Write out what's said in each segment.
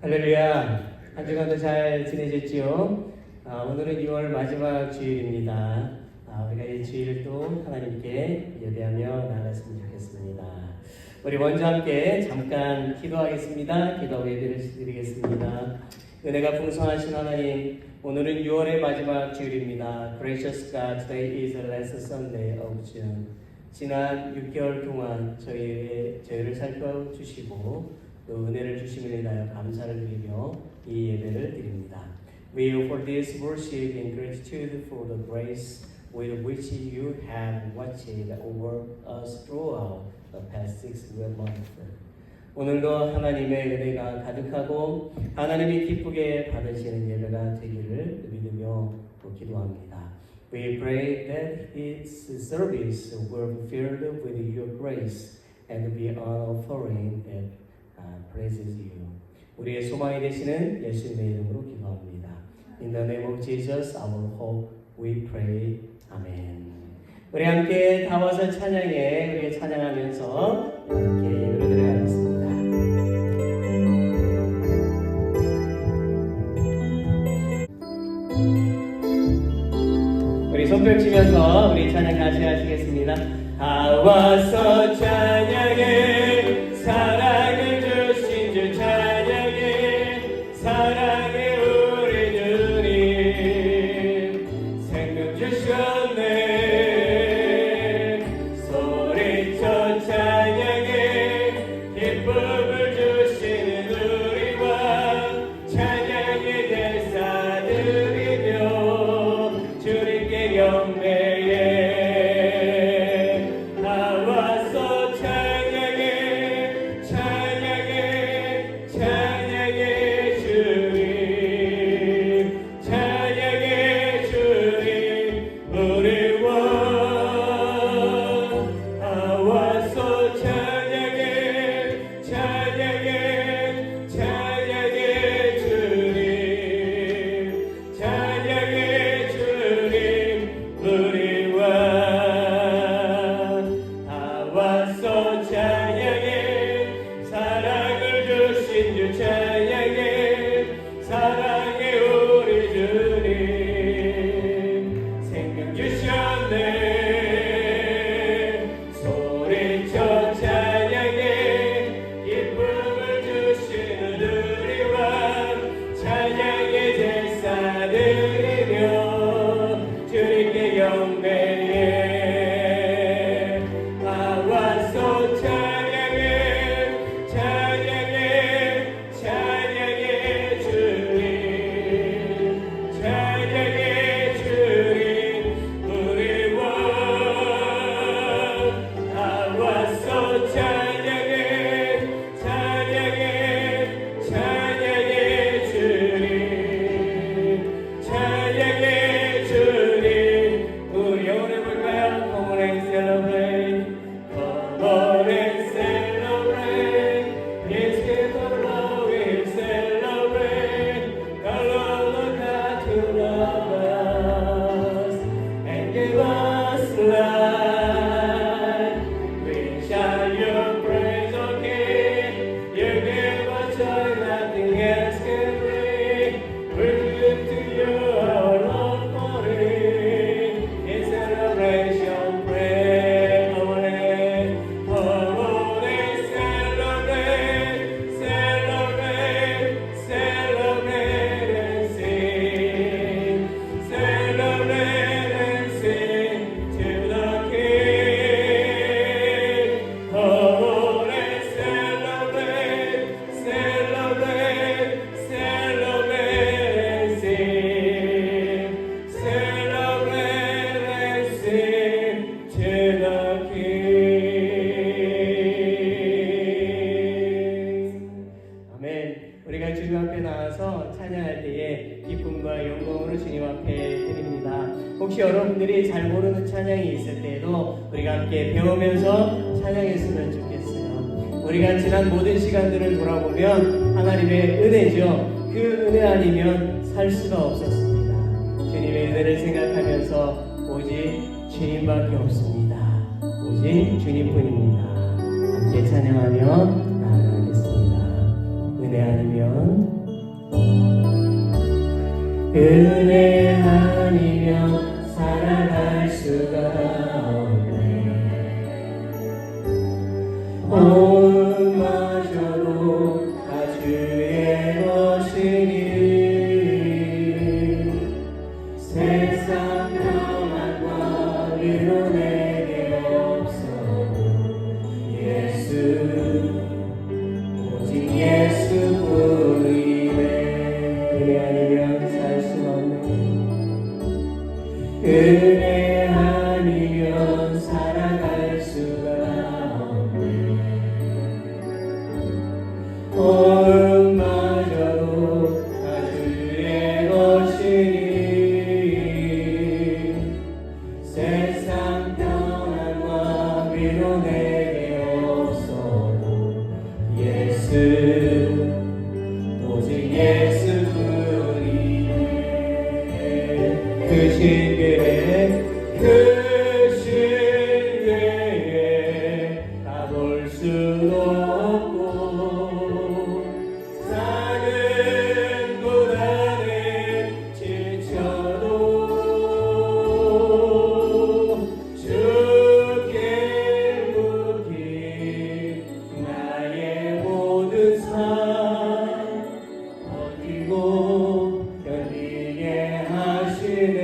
할렐루야. 한 주간도 잘 지내셨지요? 오늘은 6월 마지막 주일입니다. 우리가 이 주일을 또 하나님께 예배하며 나아갔으면 좋겠습니다. 우리 먼저 함께 잠깐 기도하겠습니다. 기도하고 예배를 드리겠습니다. 은혜가 풍성하신 하나님, 오늘은 6월의 마지막 주일입니다. Gracious God, today is the last Sunday of June. 지난 6개월 동안 저희를 살펴주시고 또 은혜를 주심을 인하여 감사를 드리며 이 예배를 드립니다. We offer this worship in gratitude for the grace with which you have watched over us throughout the past 6 months. 오늘도 하나님의 은혜가 가득하고 하나님이 기쁘게 받으시는 예배가 되기를 믿으며 또 기도합니다. We pray that its service will be filled with your grace and be an offering that praises you. 우리의 소망이 되시는 예수님의 이름으로 기도합니다. In the name of Jesus, our hope, we pray. 아멘. 우리 함께 다 와서 찬양해. 우리 찬양하면서 함께 예배를 드려가겠습니다. 우리 손뼉 치면서 우리 찬양 같이 하시겠습니다. 다 와서 찬양해. 사랑을 주신 주 찬양해. 사랑해 우리 주님. 생명 주셨네. 소리쳐 찬양해. 기쁨을 주시는 우리 왕 찬양의 대사 드리며 주님께 경배해. 혹시 여러분들이 잘 모르는 찬양이 있을 때에도 우리가 함께 배우면서 찬양했으면 좋겠어요. 우리가 지난 모든 시간들을 돌아보면 하나님의 은혜죠. 그 은혜 아니면 살 수가 없었습니다. 주님의 은혜를 생각하면서 오직 주님밖에 없습니다. 오직 주님뿐입니다. 함께 찬양하며 나아가겠습니다. 은혜 아니면 은혜 아니면 살아갈 수가 없네. 온마저도 다 주의 것이니 세상 평안과 위로 내게 없어도 예수 오직 예수뿐이네. 은혜 아니면 살 수가 없네. 은혜 아니면 살아갈 수가 없네. 온마저도 다 주의 것이니 세상 평안과 위로 내게 없어도 예수 오직 예수뿐이네. 그 신계에 가볼 수도 없고 작은 곳 안에 지쳐도 주께 묻기 나의 모든 삶 버티고 견디게 하시네.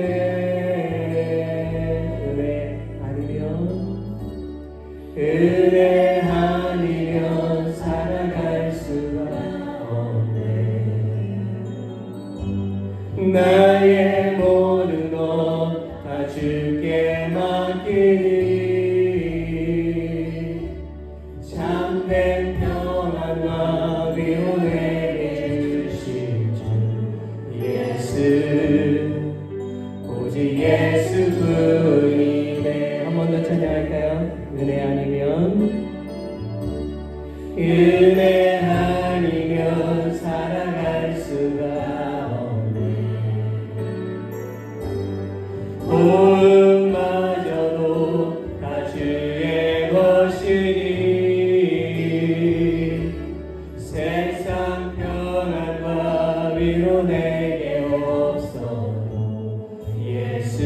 은혜 아니면 살아갈 수가 없네. 나의 모든 것 다 주께 맡기니 참된 평안과 위로 내게 주신 주 예수 오직 예수뿐이네. 한 번 더 찬양할까요? 은혜 아니면 살아갈 수가 없네. 온마저도 다 주의 것이니 세상 평안과 위로 내게 없어도 예수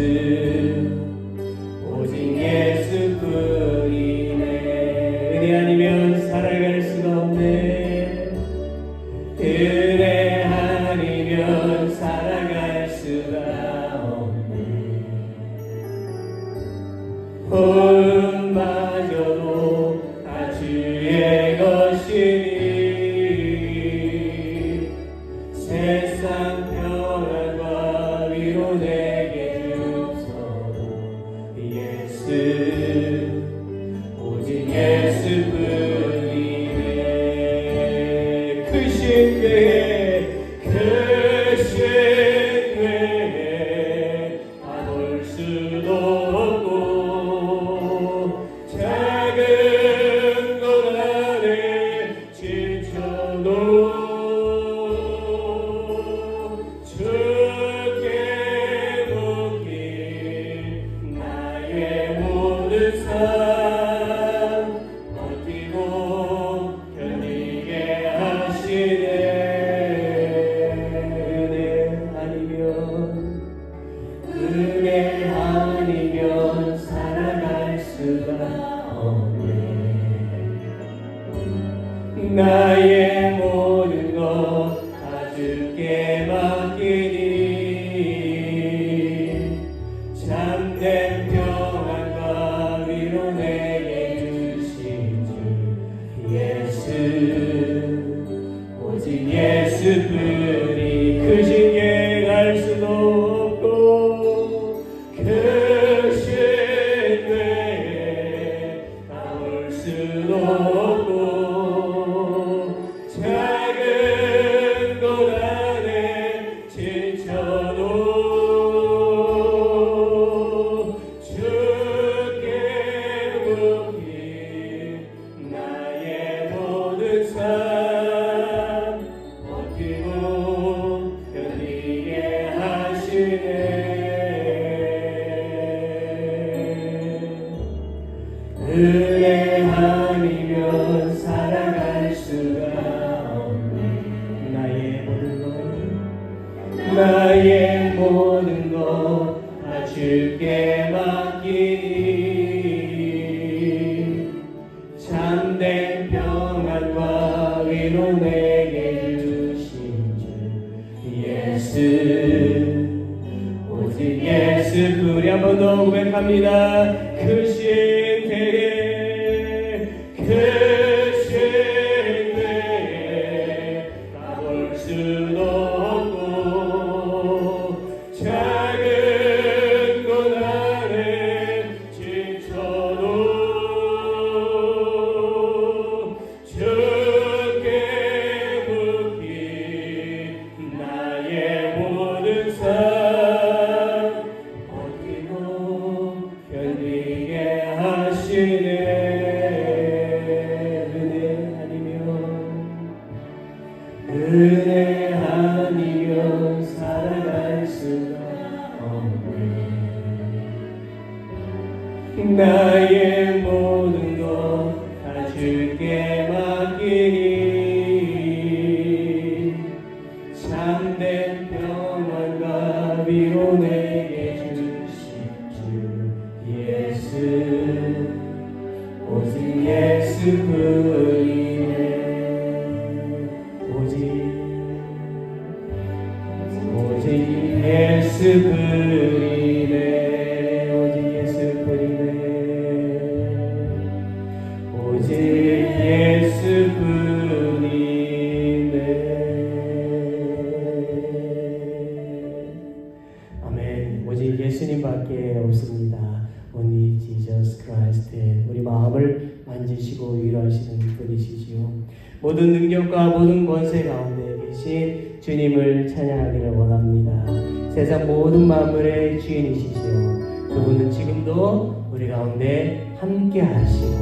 오직 예수뿐이네. 은혜 아니면 살아갈 수가 없네. 은혜 아니면 살아갈 수가 없네. 온마저도 다 주의 것이니 세상 평안과 위로 내게 주소서 예수 오직 예수뿐이네. 크신 교회 가볼 수도 없고 작은 곳 안에 지쳐도 주께 묻기 나의 모든 삶 버티고 견디게 하시네. 은혜 아니면 살아갈 수가 없네. 나의 모든 것 다 주께 맡기니 참된 평안과 위로 내게 주신 주 예수 오직 예수뿐이. 크신 게 갈 수도 없고 크신 교회 가볼 수도 없고 작은 곳 안에 지쳐도 주께 묻기 나의 모든 삶 버티고 나의 모든 것 다 주께 맡기니 참된 평안과 위로 내게 주신 주 예수 오직 예수 우리 한 번 더 고백합니다. 크신 때에 크신 때에 가볼 수도 없고 작은 고난에 지쳐도 주께 묻기 나의 모든 삶 버티고 견디게 하시네. 은혜 아니면 살아갈 수가 없네. 나의 모든 것 다 주께 맡기니 참된 평안과 위로 내게 주신 주 예수 오직 예수뿐이네. 오직 예수뿐이네. 오직 예수뿐이네. 오직 예수뿐이네. 아멘. 오직 예수님밖에 없습니다. Only Jesus Christ. 우리 마음을 만지시고 위로하시는 분이시지요. 모든 능력과 모든 권세 가운데 계신 주님을 찬양하기를 원합니다. 세상 모든 만물의 주인이시지요. 그분은 지금도 우리 가운데 함께 하시고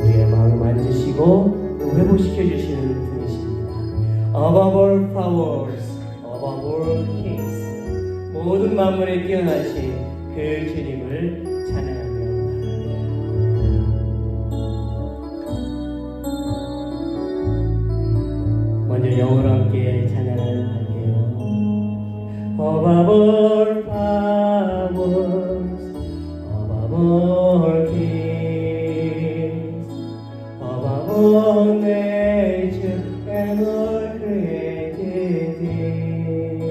우리의 마음을 만지시고 또 회복시켜 주시는 분이십니다. Above all powers, above all kings. 모든 만물에 뛰어나신 그 주님을 찬양합니다. 먼저 영어로 함께 찬양을 할게요. Above all powers, above all kings, above all nature and all created things,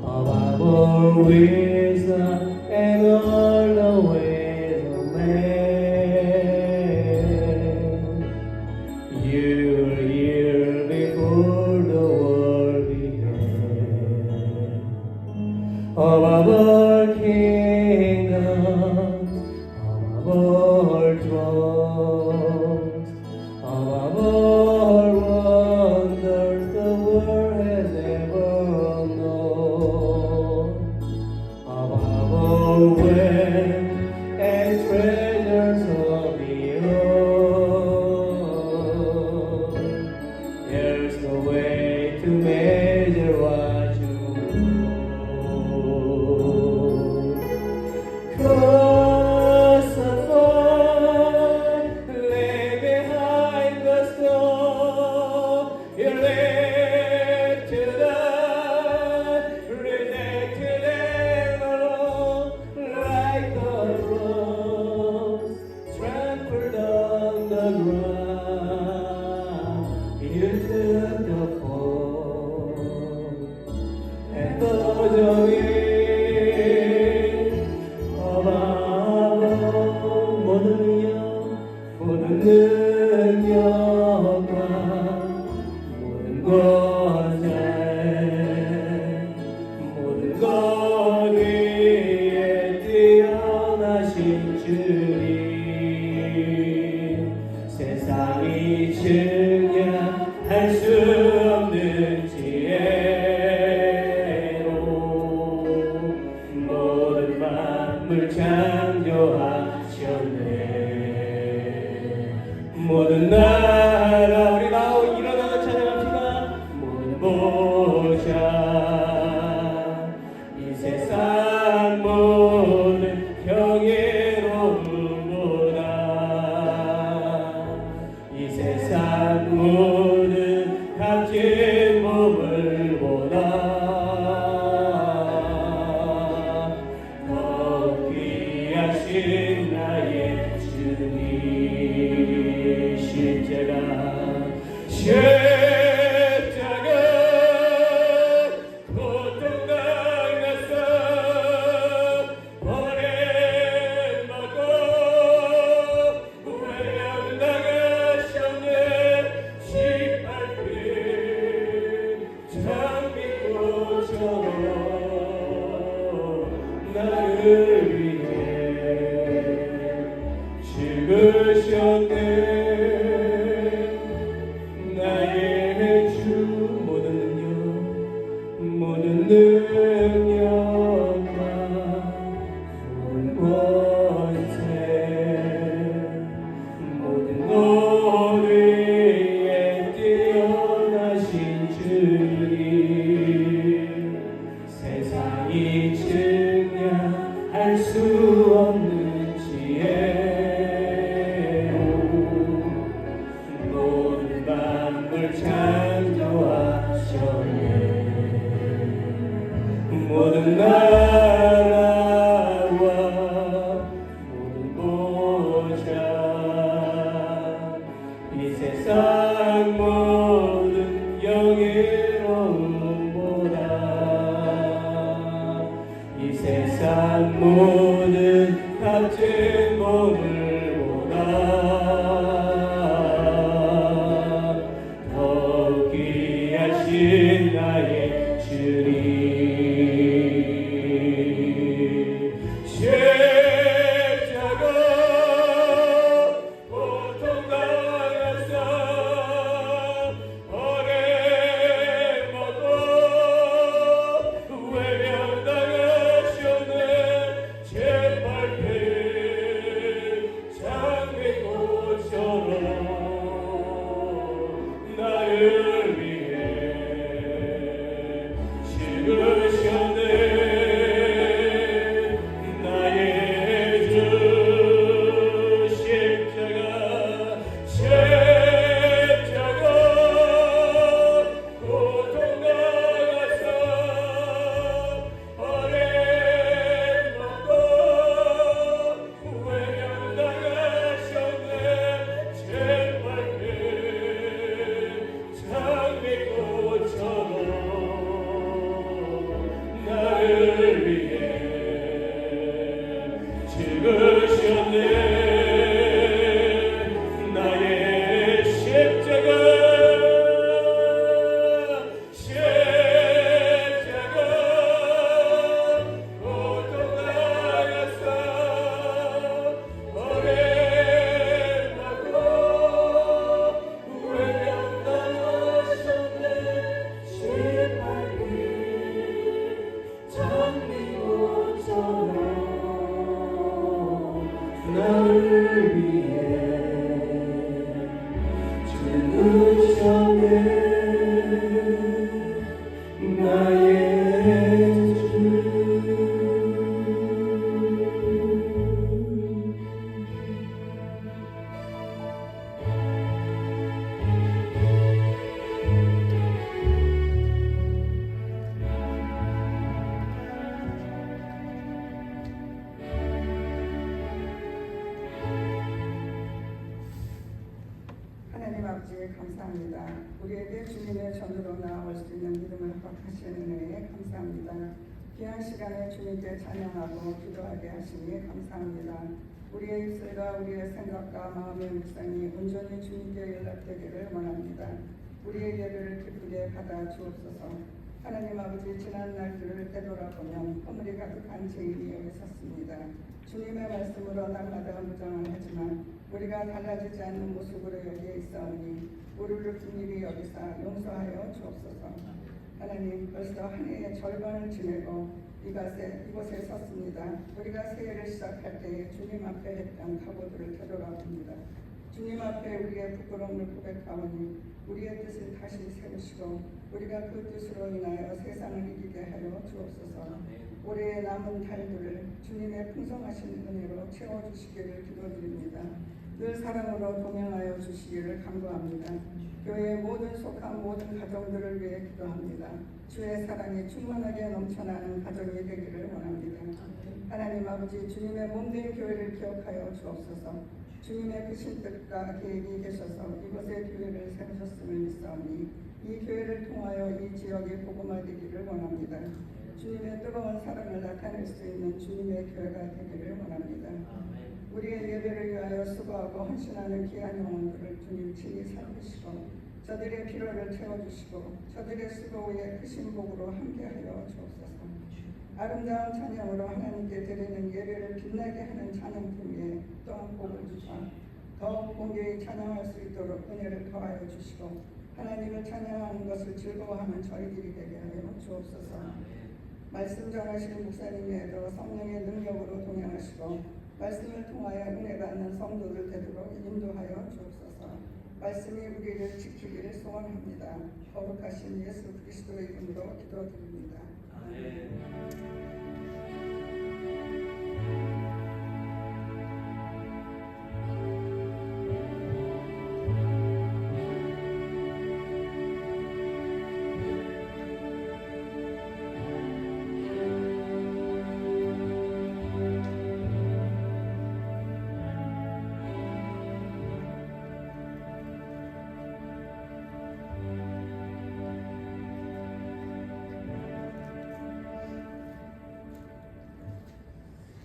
above all wisdom and all the ways of man, you're here before the world began. Above all kingdoms, above all thrones, above all wonders the world has ever known, above all wealth and treasures of the earth, there's no way to measure what you know. Cross the fall, lay behind the storm, you live to die, rejected and alone, like the rose trampled on the ground. You took the fall and the joy of our 모든 능력과 모든 권세 모든 것 위에 뛰어나신 주님 세상이 증량할 수 없는 지혜로 모든 만물 창조하셨네. 모든 나라 우리 나오 일어나서 찬양합시다. 모든 보좌 이 세상 모든 경외로움보다 이 세상 모든 값진 보물보다 창조하셨네. 모든 나라와 모든 보좌 이 세상 모든 영예로움보다 이 세상 모든 값진 보물보다 더 귀하신 나의 주님 십자가 고통당한 삶 어려먹고 외면당하셨네 제발배 장미꽃처럼 나를 위해 죽으셨네 나의 주 십자가 고통당한 삶 어려먹고 외면당하셨네 제발배 장미꽃처럼 나를 위해 죽으셨네 나의 십자가 고통당한 삶 어려먹고 외면당하셨네 제발리 장미꽃처럼 나를 위해 죽으셨네 나의 주 하나님 아버지 감사합니다. 우리에게 주님의 전으로 나아올 수 있는 믿음을 허락하시는 은혜에 감사합니다. 귀한 시간에 주님께 찬양하고 기도하게 하시니 감사합니다. 우리의 입술과 우리의 생각과 마음의 묵상이 온전히 주님께 연락되기를 원합니다. 우리의 예배를 기쁘게 받아 주옵소서. 하나님 아버지 지난 날들을 되돌아보면 허물이 가득한 죄인이 여기 섰습니다. 주님의 말씀으로 날마다 무장을 하지만 우리가 달라지지 않는 모습으로 여기에 있사오니 우리를 긍휼히 여기사 용서하여 주옵소서. 하나님 벌써 한 해의 절반을 지내고 이곳에 섰습니다. 우리가 새해를 시작할 때에 주님 앞에 했던 각오들을 되돌아봅니다. 주님 앞에 우리의 부끄러움을 고백하오니 우리의 뜻을 다시 세우시고 우리가 그 뜻으로 인하여 세상을 이기게 하여 주옵소서. 올해의 남은 달들을 주님의 풍성하신 은혜로 채워주시기를 기도드립니다. 늘 사랑으로 동행하여 주시기를 간구합니다. 교회의 모든 속한 모든 가정들을 위해 기도합니다. 주의 사랑이 충만하게 넘쳐나는 가정이 되기를 원합니다. 하나님 아버지 주님의 몸된 교회를 기억하여 주옵소서. 주님의 크신 뜻과 계획이 계셔서 이곳에 교회를 세우셨음을 믿사오니 이 교회를 통하여 이 지역이 복음화되기를 원합니다. 주님의 뜨거운 사랑을 나타낼 수 있는 주님의 교회가 되기를 원합니다. 우리의 예배를 위하여 수고하고 헌신하는 귀한 영혼들을 주님 친히 살피시고 저들의 필요를 채워주시고 저들의 수고에 크신 복으로 함께하여 주옵소서. 아름다운 찬양으로 하나님께 드리는 예배를 빛나게 하는 찬양품 위에 또한 복을 주사 더욱 공개히 찬양할 수 있도록 은혜를 더하여 주시고 하나님을 찬양하는 것을 즐거워하는 저희들이 되게 하여 주옵소서. 말씀 전하시는 목사님에도 성령의 능력으로 동행하시고 말씀을 통하여 은혜 받는 성도들 되도록 인도하여 주옵소서. 말씀이 우리를 지키기를 소원합니다. 거룩하신 예수 그리스도의 이름으로 기도드립니다. 아멘.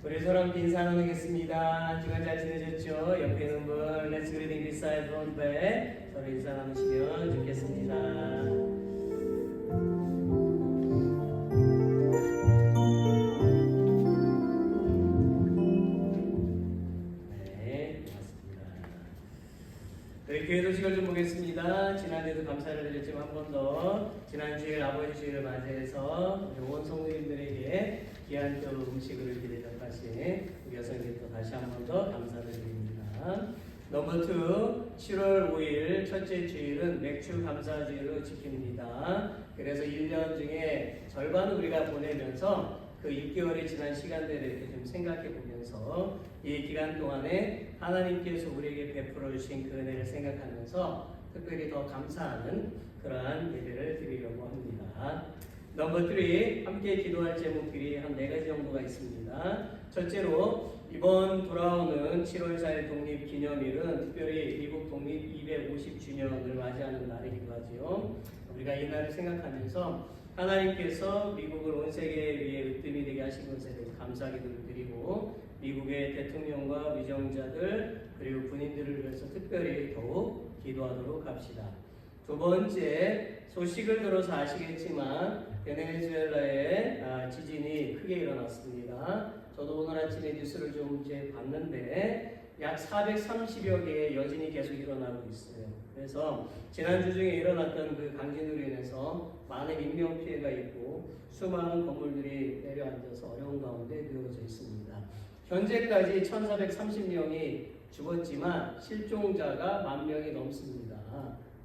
우리 서로 함께 인사 나누겠습니다. 한 주간 잘 지내셨죠? 옆에 있는 분 Let's greeting beside front back 서로 인사 나누시면 좋겠습니다. 네, 고맙습니다. 저희 교회 소식을 좀 보겠습니다. 지난주에도 감사를 드렸지만 한 번 더 지난 주일 아버지 주일을 맞이해서 우리 온 성도님들에게 귀한 또 음식을 이렇게 대접하신 우리 여성님께 또 다시 한 번 더 감사를 드립니다. 넘버 2, 7월 5일 첫째 주일은 맥주 감사주일로 지킵니다. 그래서 1년 중에 절반을 우리가 보내면서 그 6개월이 지난 시간들을 이렇게 좀 생각해 보면서 이 기간 동안에 하나님께서 우리에게 베풀어 주신 그 은혜를 생각하면서 특별히 더 감사하는 그러한 예배를 드리려고 합니다. 넘버 3, 함께 기도할 제목들이 한 4가지 정도가 있습니다. 첫째로 이번 돌아오는 7월 4일 독립기념일은 특별히 미국 독립 250주년을 맞이하는 날이기도 하지요. 우리가 이 날을 생각하면서 하나님께서 미국을 온 세계 위에 으뜸이 되게 하신 것에 대해서 감사 기도를 드리고 미국의 대통령과 위정자들 그리고 군인들을 위해서 특별히 더욱 기도하도록 합시다. 두 번째, 소식을 들어서 아시겠지만 베네수엘라에 지진이 크게 일어났습니다. 저도 오늘 아침에 뉴스를 좀 이제 봤는데 약 430여 개의 여진이 계속 일어나고 있어요. 그래서 지난주 중에 일어났던 그 강진으로 인해서 많은 인명 피해가 있고 수많은 건물들이 내려앉아서 어려운 가운데 누워져 있습니다. 현재까지 1,430명이 죽었지만 실종자가 10,000명이 넘습니다.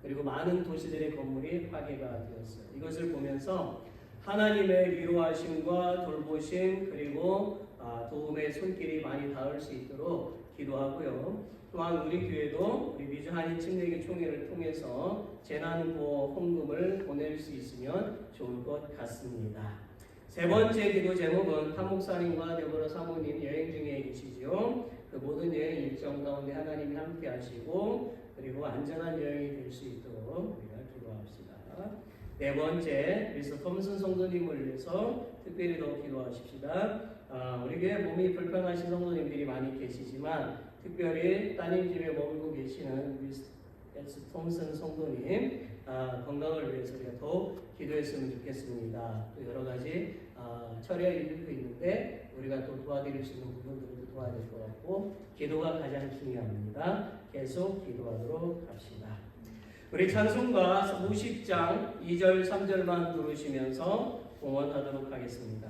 그리고 많은 도시들의 건물이 파괴가 되었어요. 이것을 보면서 하나님의 위로하심과 돌보심 그리고 도움의 손길이 많이 닿을 수 있도록 기도하고요. 또한 우리 교회도 우리 미주 한인 침례교 총회를 통해서 재난구호 헌금을 보낼 수 있으면 좋을 것 같습니다. 세 번째 기도 제목은 탐 목사님과 데보라 사모님 여행 중에 계시죠. 그 모든 여행 일정 가운데 하나님이 함께 하시고 그리고 안전한 여행이 될 수 있도록 우리가 기도합시다. 네 번째, 미스터 톰슨 성도님을 위해서 특별히 더 기도하십시다. 우리 교회 몸이 불편하신 성도님들이 많이 계시지만 특별히 따님 집에 머물고 계시는 미스터 톰슨 성도님 건강을 위해서 우리가 더 기도했으면 좋겠습니다. 또 여러 가지 처리할 일들도 있는데 우리가 또 도와드릴 수 있는 부분들도 도와야 될 것 같고 기도가 가장 중요합니다. 계속 기도하도록 합시다. 우리 찬송가 50장 2절 3절만 부르시면서 봉헌하도록 하겠습니다.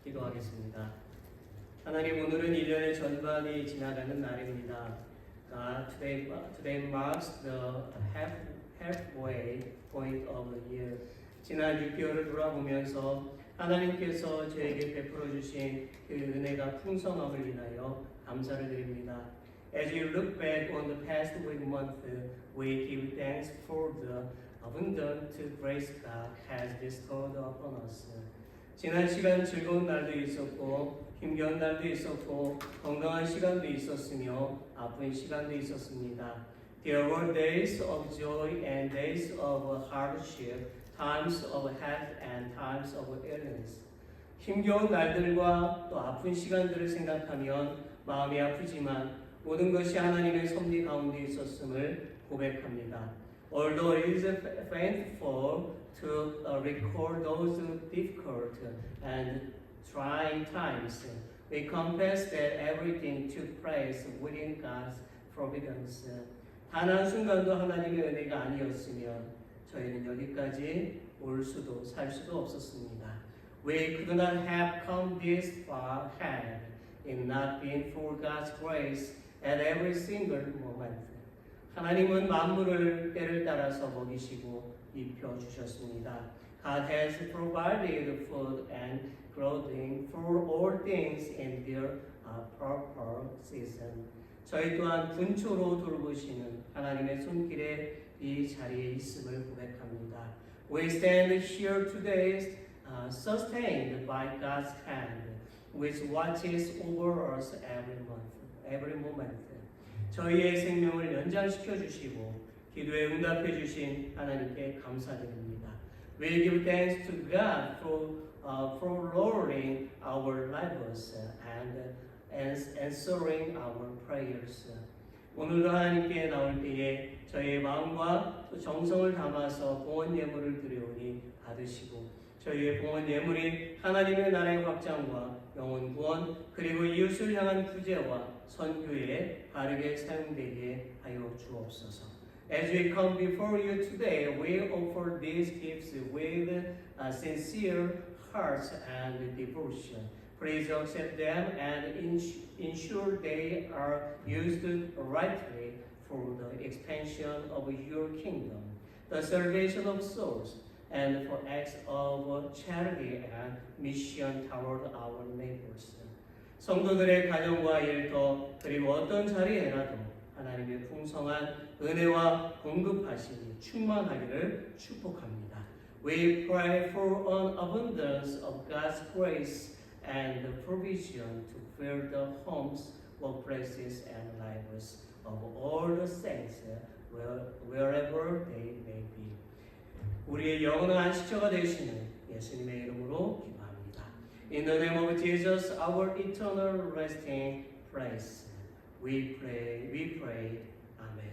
기도하겠습니다. 하나님, 오늘은 1년의 전반이 지나가는 날입니다. Today marks the halfway point of the year. 지난 6개월을 돌아보면서 하나님께서 저에게 베풀어 주신 그 은혜가 풍성함을 인하여 감사를 드립니다. As we look back on the past week month, we give thanks for the abundant grace God has bestowed upon us. 지난 시간 즐거운 날도 있었고 힘겨운 날도 있었고 건강한 시간도 있었으며 아픈 시간도 있었습니다. There were days of joy and days of hardship, times of health and times of illness. 힘겨운 날들과 또 아픈 시간들을 생각하면 마음이 아프지만 모든 것이 하나님의 섭리 가운데 있었음을 고백합니다. Although it is painful to record those difficult and trying times, we confess that everything took place within God's providence. 단 한순간도 하나님의 은혜가 아니었으면 저희는 여기까지 올 수도 살 수도 없었습니다. We could not have come this far had it not been for God's grace at every single moment. 하나님은 만물을 때를 따라서 먹이시고 입혀주셨습니다. God has provided food and clothing for all things in their proper season. 저희 또한 군초로 돌보시는 하나님의 손길에 이 자리에 있음을 고백합니다. We stand here today sustained by God's hand, which watches over us every moment. 저희의 생명을 연장시켜 주시고 기도에 응답해 주신 하나님께 감사드립니다. We give thanks to God for lowering our lives and answering our prayers. 오늘도 하나님께 나올 때에 저희의 마음과 또 정성을 담아서 봉헌 예물을 드려오니 받으시고 저희의 봉헌 예물이 하나님의 나라의 확장과 영혼 구원 그리고 이웃을 향한 구제와 선교에 바르게 사용되게 하여 주옵소서. As we come before you today, we offer these gifts with sincere hearts and devotion. Please accept them and ensure they are used rightly for the expansion of your kingdom, the salvation of souls, and for acts of charity and mission toward our neighbors. 성도들의 가정과 일터 그리고 어떤 자리에라도 하나님의 풍성한 은혜와 공급하심이 충만하기를 축복합니다. We pray for an abundance of God's grace and provision to fill the homes, workplaces, and lives of all the saints wherever they may be. 우리의 영원한 안식처가 되시는 예수님의 이름으로 기도합니다. In the name of Jesus, our eternal resting place, we pray. Amen.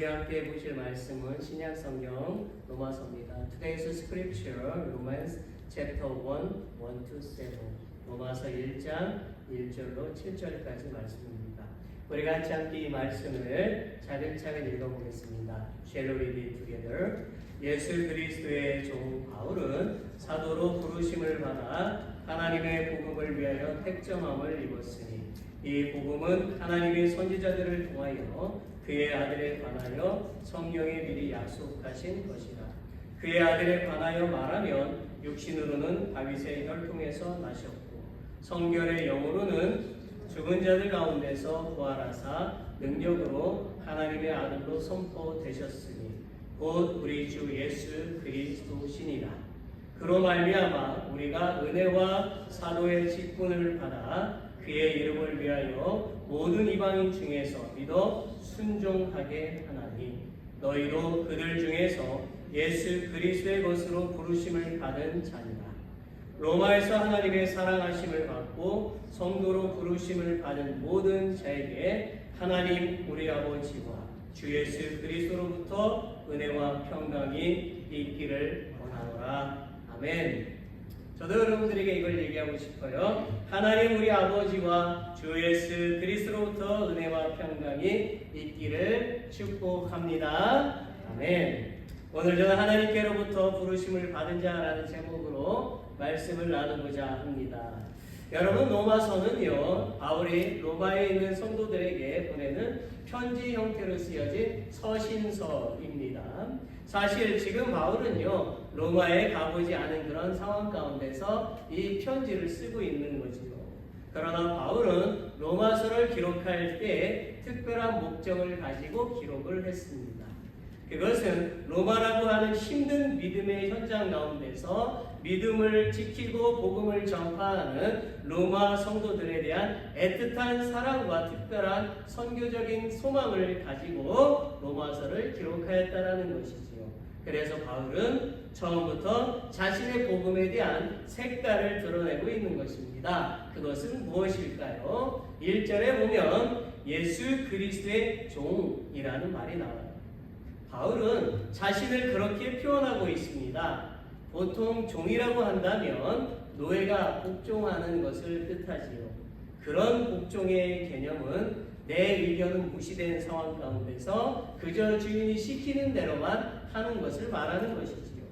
함께 보실 말씀은 신약 성경 로마서입니다. Today's scripture, Romans chapter 1:1-7. 로마서 1장 1절로 7절까지 말씀입니다. 우리 같이 함께 이 말씀을 차근차근 읽어보겠습니다. Shall we read it together? 예수 그리스도의 종 바울은 사도로 부르심을 받아 하나님의 복음을 위하여 택정함을 입었으니 이 복음은 하나님의 선지자들을 통하여 그의 아들에 관하여 성경에 미리 약속하신 것이라. 그의 아들에 관하여 말하면 육신으로는 다윗의 혈통에서 나셨고 성결의 영으로는 죽은 자들 가운데서 부활하사 능력으로 하나님의 아들로 선포되셨으니 곧 우리 주 예수 그리스도시니라. 그로 말미암아 우리가 은혜와 사도의 직분을 받아 그의 이름을 위하여 모든 이방인 중에서 믿어 순종하게 하나니 너희도 그들 중에서 예수 그리스도의 것으로 부르심을 받은 자니라. 로마에서 하나님의 사랑하심을 받고 성도로 부르심을 받은 모든 자에게 하나님 우리 아버지와 주 예수 그리스도로부터 은혜와 평강이 있기를 원하노라. 아멘. 저도 여러분들에게 이걸 얘기하고 싶어요. 하나님 우리 아버지와 주 예수 그리스도로부터 은혜와 평강이 있기를 축복합니다. 아멘. 오늘 저는 하나님께로부터 부르심을 받은 자라는 제목으로 말씀을 나누고자 합니다. 여러분, 로마서는요, 바울이 로마에 있는 성도들에게 보내는 편지 형태로 쓰여진 서신서입니다. 사실 지금 바울은요, 로마에 가보지 않은 그런 상황 가운데서 이 편지를 쓰고 있는 거지요. 그러나 바울은 로마서를 기록할 때 특별한 목적을 가지고 기록을 했습니다. 그것은 로마라고 하는 힘든 믿음의 현장 가운데서 믿음을 지키고 복음을 전파하는 로마 성도들에 대한 애틋한 사랑과 특별한 선교적인 소망을 가지고 로마서를 기록하였다라는 것이지요. 그래서 바울은 처음부터 자신의 복음에 대한 색깔을 드러내고 있는 것입니다. 그것은 무엇일까요? 1절에 보면 예수 그리스도의 종이라는 말이 나와요. 바울은 자신을 그렇게 표현하고 있습니다. 보통 종이라고 한다면 노예가 복종하는 것을 뜻하지요. 그런 복종의 개념은 내 의견은 무시된 상황 가운데서 그저 주인이 시키는 대로만 하는 것을 말하는 것이지요.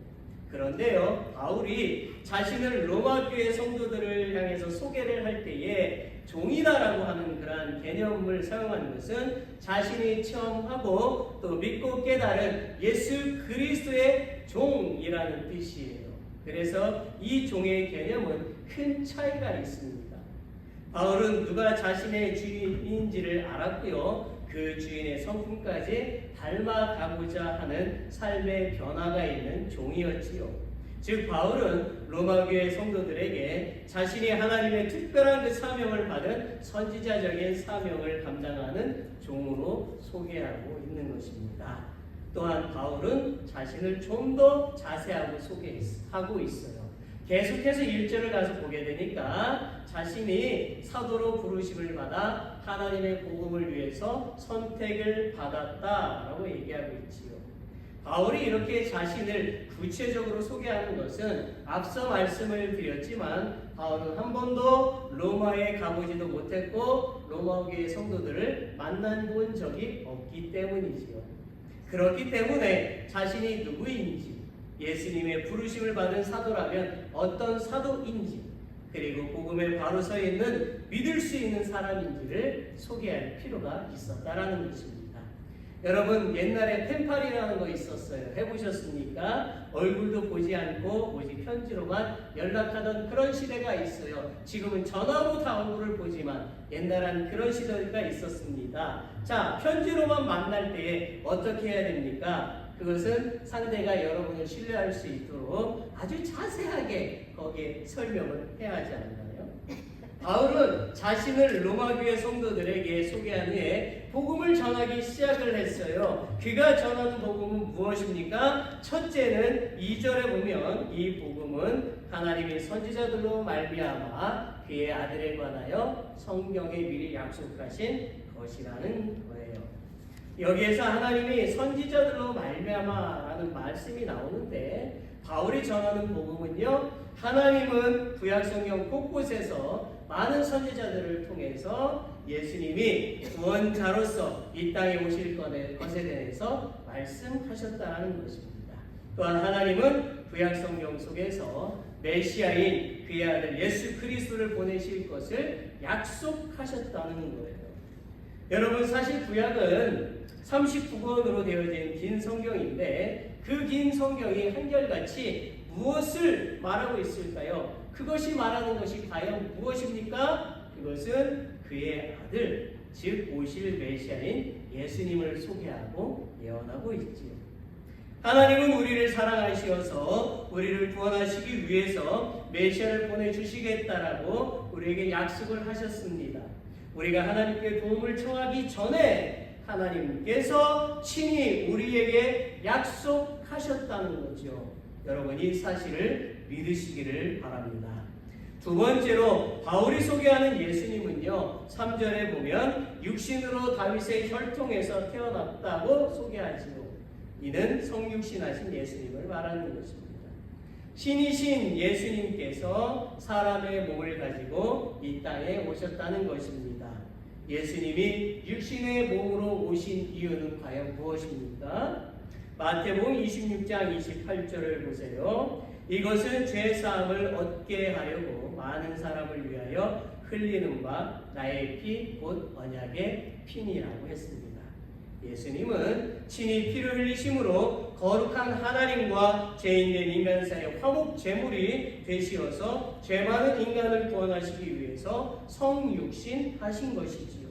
그런데요, 바울이 자신을 로마 교회 성도들을 향해서 소개를 할 때에 종이다라고 하는 그러한 개념을 사용하는 것은 자신이 체험하고 또 믿고 깨달은 예수 그리스도의 종이라는 뜻이에요. 그래서 이 종의 개념은 큰 차이가 있습니다. 바울은 누가 자신의 주인인지를 알았고요. 그 주인의 성품까지 닮아가고자 하는 삶의 변화가 있는 종이었지요. 즉 바울은 로마교회 성도들에게 자신이 하나님의 특별한 그 사명을 받은 선지자적인 사명을 감당하는 종으로 소개하고 있는 것입니다. 또한 바울은 자신을 좀 더 자세하고 소개하고 있어요. 계속해서 1절을 가서 보게 되니까 자신이 사도로 부르심을 받아 하나님의 복음을 위해서 선택을 받았다라고 얘기하고 있지요. 바울이 이렇게 자신을 구체적으로 소개하는 것은 앞서 말씀을 드렸지만 바울은 한 번도 로마에 가보지도 못했고 로마교회 성도들을 만나본 적이 없기 때문이지요. 그렇기 때문에 자신이 누구인지, 예수님의 부르심을 받은 사도라면 어떤 사도인지, 그리고 복음에 바로 서 있는 믿을 수 있는 사람인지를 소개할 필요가 있었다라는 것입니다. 여러분, 옛날에 펜팔이라는 거 있었어요. 해보셨습니까? 얼굴도 보지 않고 오직 편지로만 연락하던 그런 시대가 있어요. 지금은 전화로 다 얼굴을 보지만 옛날엔 그런 시대가 있었습니다. 자, 편지로만 만날 때에 어떻게 해야 됩니까? 그것은 상대가 여러분을 신뢰할 수 있도록 아주 자세하게 거기에 설명을 해야 하지 않나요? 바울은 자신을 로마교회 성도들에게 소개한 후에 복음을 전하기 시작을 했어요. 그가 전하는 복음은 무엇입니까? 첫째는 2절에 보면 이 복음은 하나님의 선지자들로 말미암아 그의 아들에 관하여 성경에 미리 약속하신 것이라는 거예요. 여기에서 하나님이 선지자들로 말미암아라는 말씀이 나오는데 바울이 전하는 복음은요, 하나님은 구약성경 곳곳에서 많은 선지자들을 통해서 예수님이 구원자로서 이 땅에 오실 것에 대해서 말씀하셨다는 것입니다. 또한 하나님은 구약성경 속에서 메시아인 그의 아들 예수 그리스도를 보내실 것을 약속하셨다는 거예요. 여러분, 사실 구약은 39권으로 되어진 긴 성경인데 그 긴 성경이 한결같이 무엇을 말하고 있을까요? 그것이 말하는 것이 과연 무엇입니까? 그것은 그의 아들, 즉 오실 메시아인 예수님을 소개하고 예언하고 있지요. 하나님은 우리를 사랑하시어서 우리를 구원하시기 위해서 메시아를 보내주시겠다라고 우리에게 약속을 하셨습니다. 우리가 하나님께 도움을 청하기 전에 하나님께서 친히 우리에게 약속하셨다는 거죠. 여러분이 사실을 믿으시기를 바랍니다. 두 번째로 바울이 소개하는 예수님은요, 3절에 보면 육신으로 다윗의 혈통에서 태어났다고 소개하지요. 이는 성육신하신 예수님을 말하는 것입니다. 신이신 예수님께서 사람의 몸을 가지고 이 땅에 오셨다는 것입니다. 예수님이 육신의 몸으로 오신 이유는 과연 무엇입니까? 마태복음 26장 28절을 보세요. 이것은 죄사함을 얻게 하려고 많은 사람을 위하여 흘리는 바 나의 피 곧 언약의 피니라고 했습니다. 예수님은 친히 피를 흘리심으로 거룩한 하나님과 죄인된 인간 사이의 화목 제물이 되시어서 죄 많은 인간을 구원하시기 위해서 성육신 하신 것이지요.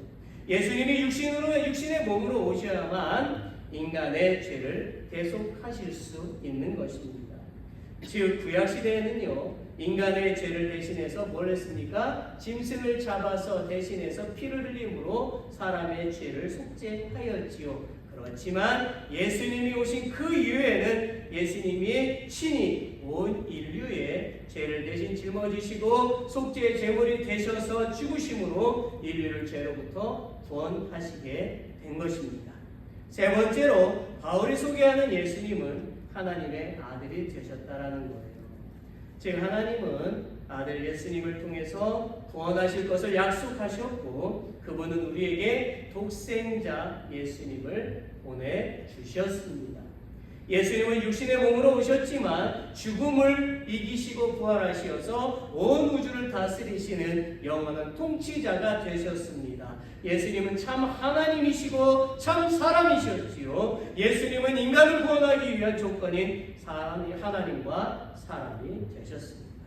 예수님이 육신의 몸으로 오셔야만 인간의 죄를 대속하실 수 있는 것입니다. 즉 구약 시대에는요, 인간의 죄를 대신해서 뭘 했습니까? 짐승을 잡아서 대신해서 피를 흘림으로 사람의 죄를 속죄하였지요. 그렇지만 예수님이 오신 그 이후에는 예수님이 친히 온 인류의 죄를 대신 짊어지시고 속죄의 제물이 되셔서 죽으심으로 인류를 죄로부터 구원하시게 된 것입니다. 세 번째로 바울이 소개하는 예수님은 하나님의 아들이 되셨다라는 거예요. 즉 하나님은 아들 예수님을 통해서 구원하실 것을 약속하셨고 그분은 우리에게 독생자 예수님을 보내주셨습니다. 예수님은 육신의 몸으로 오셨지만 죽음을 이기시고 부활하시어서 온 우주를 다스리시는 영원한 통치자가 되셨습니다. 예수님은 참 하나님이시고 참 사람이셨지요. 예수님은 인간을 구원하기 위한 조건인 하나님과 사람이 되셨습니다.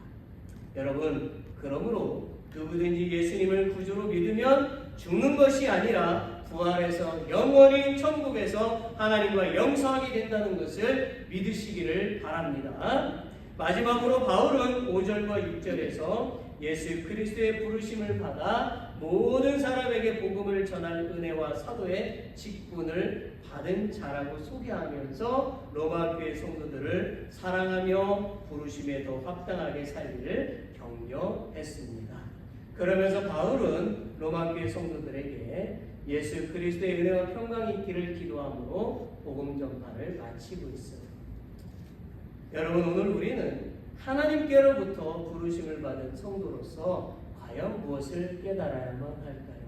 여러분, 그러므로 누구든지 예수님을 구주로 믿으면 죽는 것이 아니라 부활해서 영원히 천국에서 하나님과 영성하게 된다는 것을 믿으시기를 바랍니다. 마지막으로 바울은 5절과 6절에서 예수 그리스도의 부르심을 받아 모든 사람에게 복음을 전할 은혜와 사도의 직분을 받은 자라고 소개하면서 로마 교회 성도들을 사랑하며 부르심에 더 확당하게 살기를 격려했습니다. 그러면서 바울은 로마 교회 성도들에게 예수 그리스도의 은혜와 평강이 있기를 기도함으로 복음 전파를 마치고 있어요. 여러분, 오늘 우리는 하나님께로부터 부르심을 받은 성도로서 과연 무엇을 깨달아야만 할까요?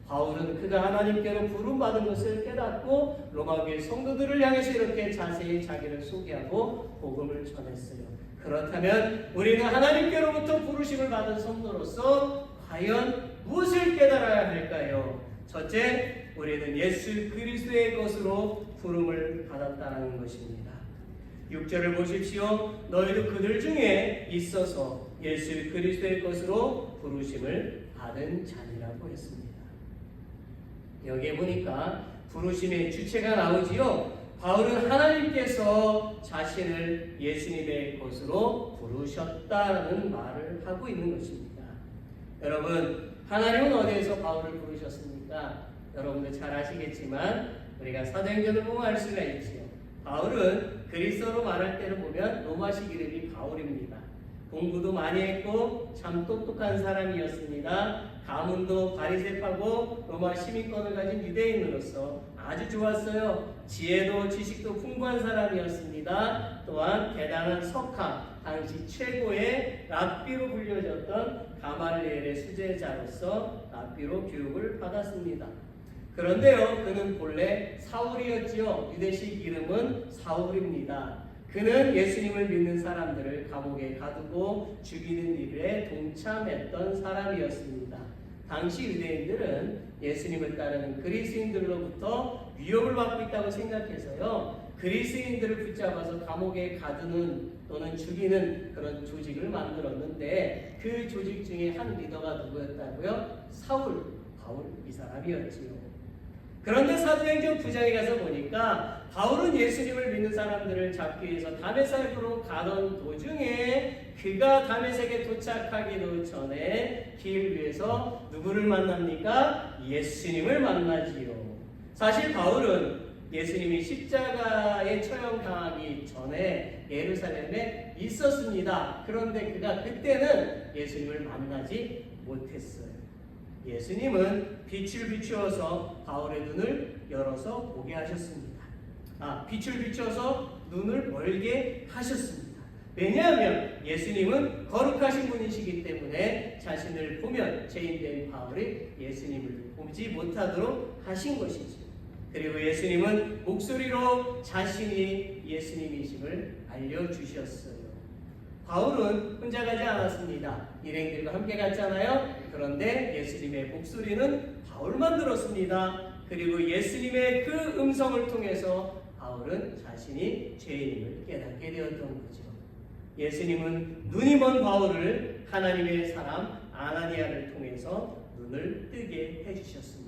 바울은 그가 하나님께로 부름받은 것을 깨닫고 로마교회 성도들을 향해서 이렇게 자세히 자기를 소개하고 복음을 전했어요. 그렇다면 우리는 하나님께로부터 부르심을 받은 성도로서 과연 무엇을 깨달아야 할까요? 첫째, 우리는 예수 그리스도의 것으로 부름을 받았다는 것입니다. 6절을 보십시오. 너희도 그들 중에 있어서 예수 그리스도의 것으로 부르심을 받은 자니라고 했습니다. 여기에 보니까 부르심의 주체가 나오지요. 바울은 하나님께서 자신을 예수님의 것으로 부르셨다는 말을 하고 있는 것입니다. 여러분, 하나님은 어디에서 바울을 부르셨습니까? 여러분도 잘 아시겠지만 우리가 사도행전을 보면 알 수가 있지요. 바울은 그리스어로 말할 때를 보면 로마식 이름이 바울입니다. 공부도 많이 했고 참 똑똑한 사람이었습니다. 가문도 바리새파고 로마 시민권을 가진 유대인으로서 아주 좋았어요. 지혜도 지식도 풍부한 사람이었습니다. 또한 대단한 석학, 당시 최고의 랍비로 불려졌던 가말리엘의 수제자로서 랍비로 교육을 받았습니다. 그런데요, 그는 본래 사울이었지요. 유대식 이름은 사울입니다. 그는 예수님을 믿는 사람들을 감옥에 가두고 죽이는 일에 동참했던 사람이었습니다. 당시 유대인들은 예수님을 따르는 그리스인들로부터 위협을 받고 있다고 생각해서요, 그리스인들을 붙잡아서 감옥에 가두는 또는 죽이는 그런 조직을 만들었는데 그 조직 중에 한 리더가 누구였다고요? 사울, 바울 이 사람이었지요. 그런데 사도행전 9장에 가서 보니까 바울은 예수님을 믿는 사람들을 잡기 위해서 다메섹으로 가던 도중에 그가 다메섹에 도착하기도 전에 길 위에서 누구를 만납니까? 예수님을 만나지요. 사실 바울은 예수님이 십자가에 처형당하기 전에 예루살렘에 있었습니다. 그런데 그가 그때는 예수님을 만나지 못했어요. 예수님은 빛을 비추어서 바울의 눈을 열어서 보게 하셨습니다. 빛을 비춰서 눈을 멀게 하셨습니다. 왜냐하면 예수님은 거룩하신 분이시기 때문에 자신을 보면 죄인된 바울이 예수님을 보지 못하도록 하신 것이죠. 그리고 예수님은 목소리로 자신이 예수님이심을 알려주셨어요. 바울은 혼자 가지 않았습니다. 일행들과 함께 갔잖아요. 그런데 예수님의 목소리는 바울만 들었습니다. 그리고 예수님의 그 음성을 통해서 바울은 자신이 죄인임을 깨닫게 되었던 거죠. 예수님은 눈이 먼 바울을 하나님의 사람 아나니아를 통해서 눈을 뜨게 해주셨습니다.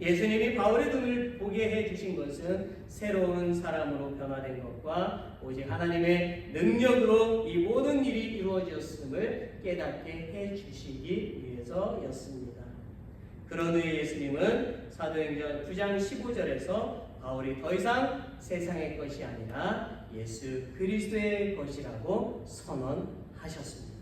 예수님이 바울의 눈을 보게 해주신 것은 새로운 사람으로 변화된 것과 오직 하나님의 능력으로 이 모든 일이 이루어졌음을 깨닫게 해주시기 위해서였습니다. 그런 후에 예수님은 사도행전 9장 15절에서 바울이 더 이상 세상의 것이 아니라 예수 그리스도의 것이라고 선언하셨습니다.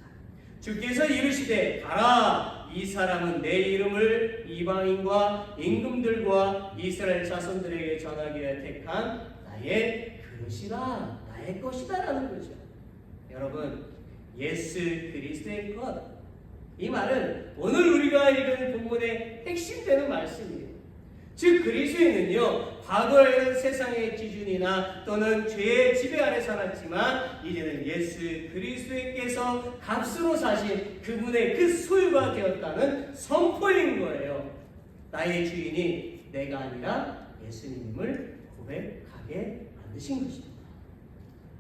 주께서 이르시되 가라, 이 사람은 내 이름을 이방인과 임금들과 이스라엘 자손들에게 전하기 위해 택한 나의 그릇이라, 나의 것이다 라는 거죠. 여러분, 예수 그리스도의 것, 이 말은 오늘 우리가 읽은 본문의 핵심되는 말씀이에요. 즉 그리스도인은요, 과거에는 세상의 기준이나 또는 죄의 지배 아래 살았지만 이제는 예수 그리스도께서 값으로 사신 그분의 그 소유가 되었다는 선포인 거예요. 나의 주인이 내가 아니라 예수님을 고백하게 만드신 것입니다.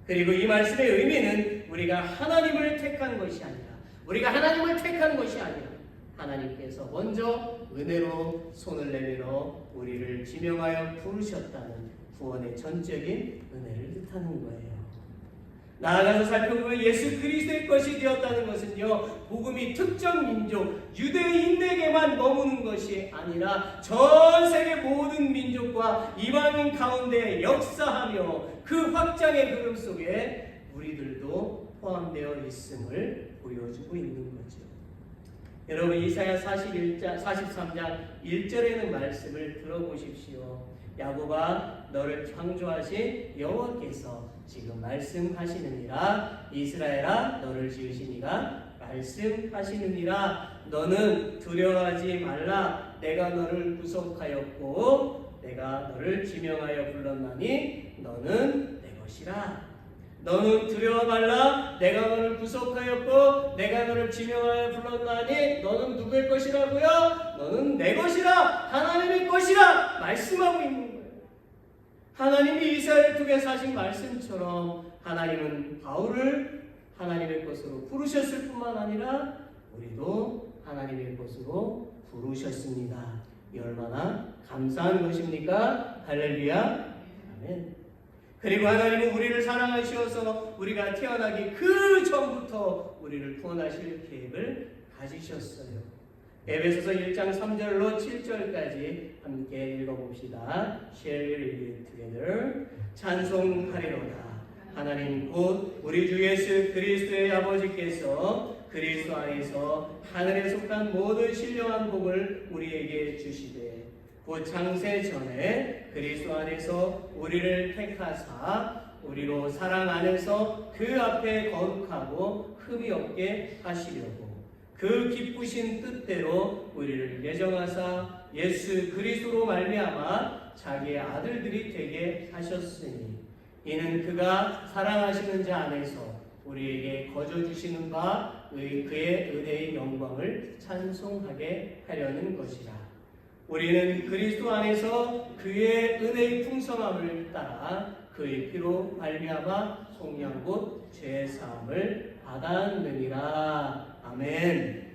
그리고 이 말씀의 의미는 우리가 하나님을 택한 것이 아니라, 우리가 하나님을 택한 것이 아니라 하나님께서 먼저 은혜로 손을 내밀어 우리를 지명하여 부르셨다는 구원의 전적인 은혜를 뜻하는 거예요. 나아가서 살펴보면 예수 그리스도의 것이 되었다는 것은요, 복음이 특정 민족 유대인에게만 머무는 것이 아니라 전 세계 모든 민족과 이방인 가운데 역사하며 그 확장의 흐름 속에 우리들도 포함되어 있음을 보여주고 있는 거죠. 여러분, 이사야 43장 1절에는 말씀을 들어보십시오. 야곱아, 너를 창조하신 여호와께서 지금 말씀하시느니라. 이스라엘아, 너를 지으신 이가 말씀하시느니라. 너는 두려워하지 말라. 내가 너를 구속하였고 내가 너를 지명하여 불렀나니 너는 내 것이라. 너는 두려워 말라. 내가 너를 구속하였고 내가 너를 지명하여 불렀나니 너는 누구의 것이라고요? 너는 내 것이라. 하나님의 것이라 말씀하고 있는 거예요. 하나님이 이사야를 통해서 하신 말씀처럼 하나님은 바울을 하나님의 것으로 부르셨을 뿐만 아니라 우리도 하나님의 것으로 부르셨습니다. 이 얼마나 감사한 것입니까? 할렐루야. 아멘. 그리고 하나님은 우리를 사랑하셔서 우리가 태어나기 그 전부터 우리를 구원하실 계획을 가지셨어요. 에베소서 1장 3절로 7절까지 함께 읽어봅시다. Shall we read together? 찬송하리로다. 하나님 곧 우리 주 예수 그리스도의 아버지께서 그리스도 안에서 하늘에 속한 모든 신령한 복을 우리에게 주시되 곧 창세 전에 그리스도 안에서 우리를 택하사 우리로 사랑 안에서 그 앞에 거룩하고 흠이 없게 하시려고 그 기쁘신 뜻대로 우리를 예정하사 예수 그리스도로 말미암아 자기의 아들들이 되게 하셨으니 이는 그가 사랑하시는 자 안에서 우리에게 거저 주시는 바 그의 은혜의 영광을 찬송하게 하려는 것이라. 우리는 그리스도 안에서 그의 은혜의 풍성함을 따라 그의 피로 말미암아 속량 곧 죄 사함을 받았느니라. 아멘.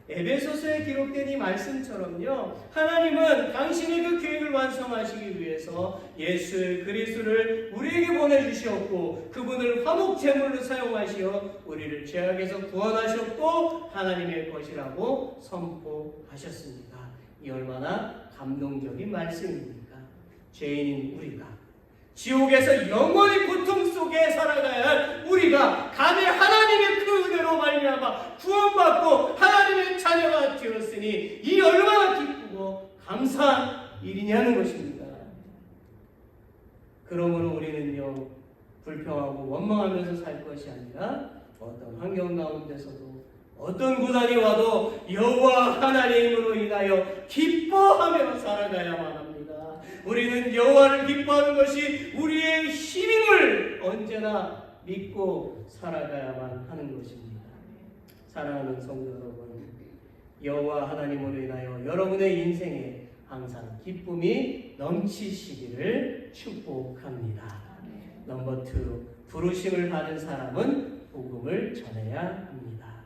에베소서에 기록된 이 말씀처럼요, 하나님은 당신의 그 계획을 완성하시기 위해서 예수 그리스도를 우리에게 보내주셨고 그분을 화목 제물로 사용하시어 우리를 죄악에서 구원하셨고 하나님의 것이라고 선포하셨습니다. 이 얼마나 감동적인 말씀입니까? 죄인인 우리가, 지옥에서 영원히 고통 속에 살아가야 할 우리가 감히 하나님의 그 은혜로 말미암아 구원받고 하나님의 자녀가 되었으니 이 얼마나 기쁘고 감사한 일이냐는 것입니다. 그러므로 우리는요, 불평하고 원망하면서 살 것이 아니라 어떤 환경 가운데서도 어떤 고난이 와도 여호와 하나님으로 인하여 기뻐하며 살아가야만 합니다. 우리는 여호와를 기뻐하는 것이 우리의 힘임을 언제나 믿고 살아가야만 하는 것입니다. 사랑하는 성도 여러분, 여호와 하나님으로 인하여 여러분의 인생에 항상 기쁨이 넘치시기를 축복합니다. 넘버 2, 부르심을 받은 사람은 복음을 전해야 합니다.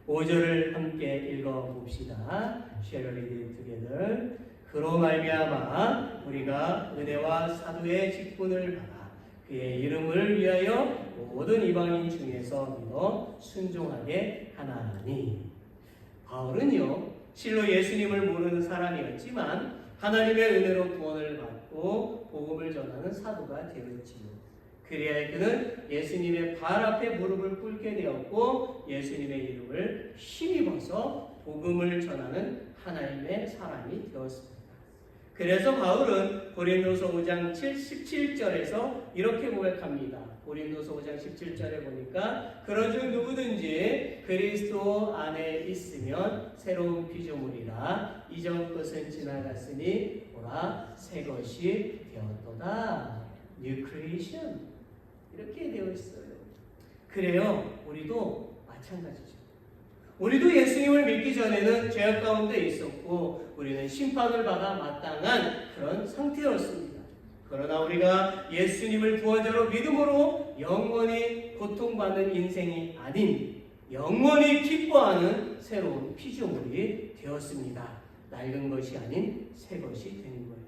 5절을 함께 읽어봅시다. Shall we read it together? 그로 말미암아 우리가 은혜와 사도의 직분을 받아 그의 이름을 위하여 모든 이방인 중에서 믿어 순종하게 하나니. 바울은요, 실로 예수님을 모르는 사람이었지만 하나님의 은혜로 구원을 받고 복음을 전하는 사도가 되었지요. 그래야 그는 예수님의 발 앞에 무릎을 꿇게 되었고 예수님의 이름을 힘입어서 복음을 전하는 하나님의 사람이 되었습니다. 그래서 바울은 고린도서 5장 17절에서 이렇게 고백합니다. 고린도서 5장 17절에 보니까 그런즉 누구든지 그리스도 안에 있으면 새로운 피조물이라 이전 것은 지나갔으니 보라 새 것이 되었도다. New creation. 이렇게 되어 있어요. 그래요, 우리도 마찬가지죠. 우리도 예수님을 믿기 전에는 죄악 가운데 있었고 우리는 심판을 받아 마땅한 그런 상태였습니다. 그러나 우리가 예수님을 구원자로 믿음으로 영원히 고통받는 인생이 아닌 영원히 기뻐하는 새로운 피조물이 되었습니다. 낡은 것이 아닌 새 것이 된 거예요.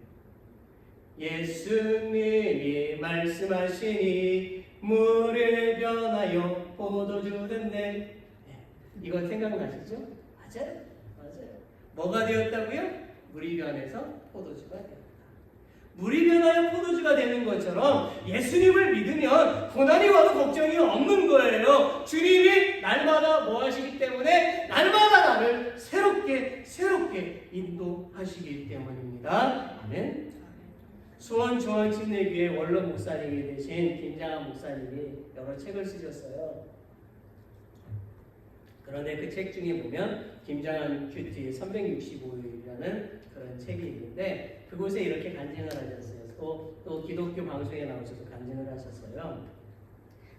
예수님이 말씀하시니 물을 변하여 포도주 됐네. 이건 생각나시죠? 맞아요. 뭐가 되었다고요? 물이 변해서 포도주가 되었다. 물이 변하여 포도주가 되는 것처럼 예수님을 믿으면 고난이 와도 걱정이 없는 거예요. 주님이 날마다 뭐 하시기 때문에 날마다 나를 새롭게 인도하시기 때문입니다. 아멘. 수원중앙침례교회 원로 목사님이 되신 김장한 목사님이 여러 책을 쓰셨어요. 그런데 그 책 중에 보면 김장한 큐티 365일이라는 그런 책이 있는데 그곳에 이렇게 간증을 하셨어요. 또 기독교 방송에 나오셔서 간증을 하셨어요.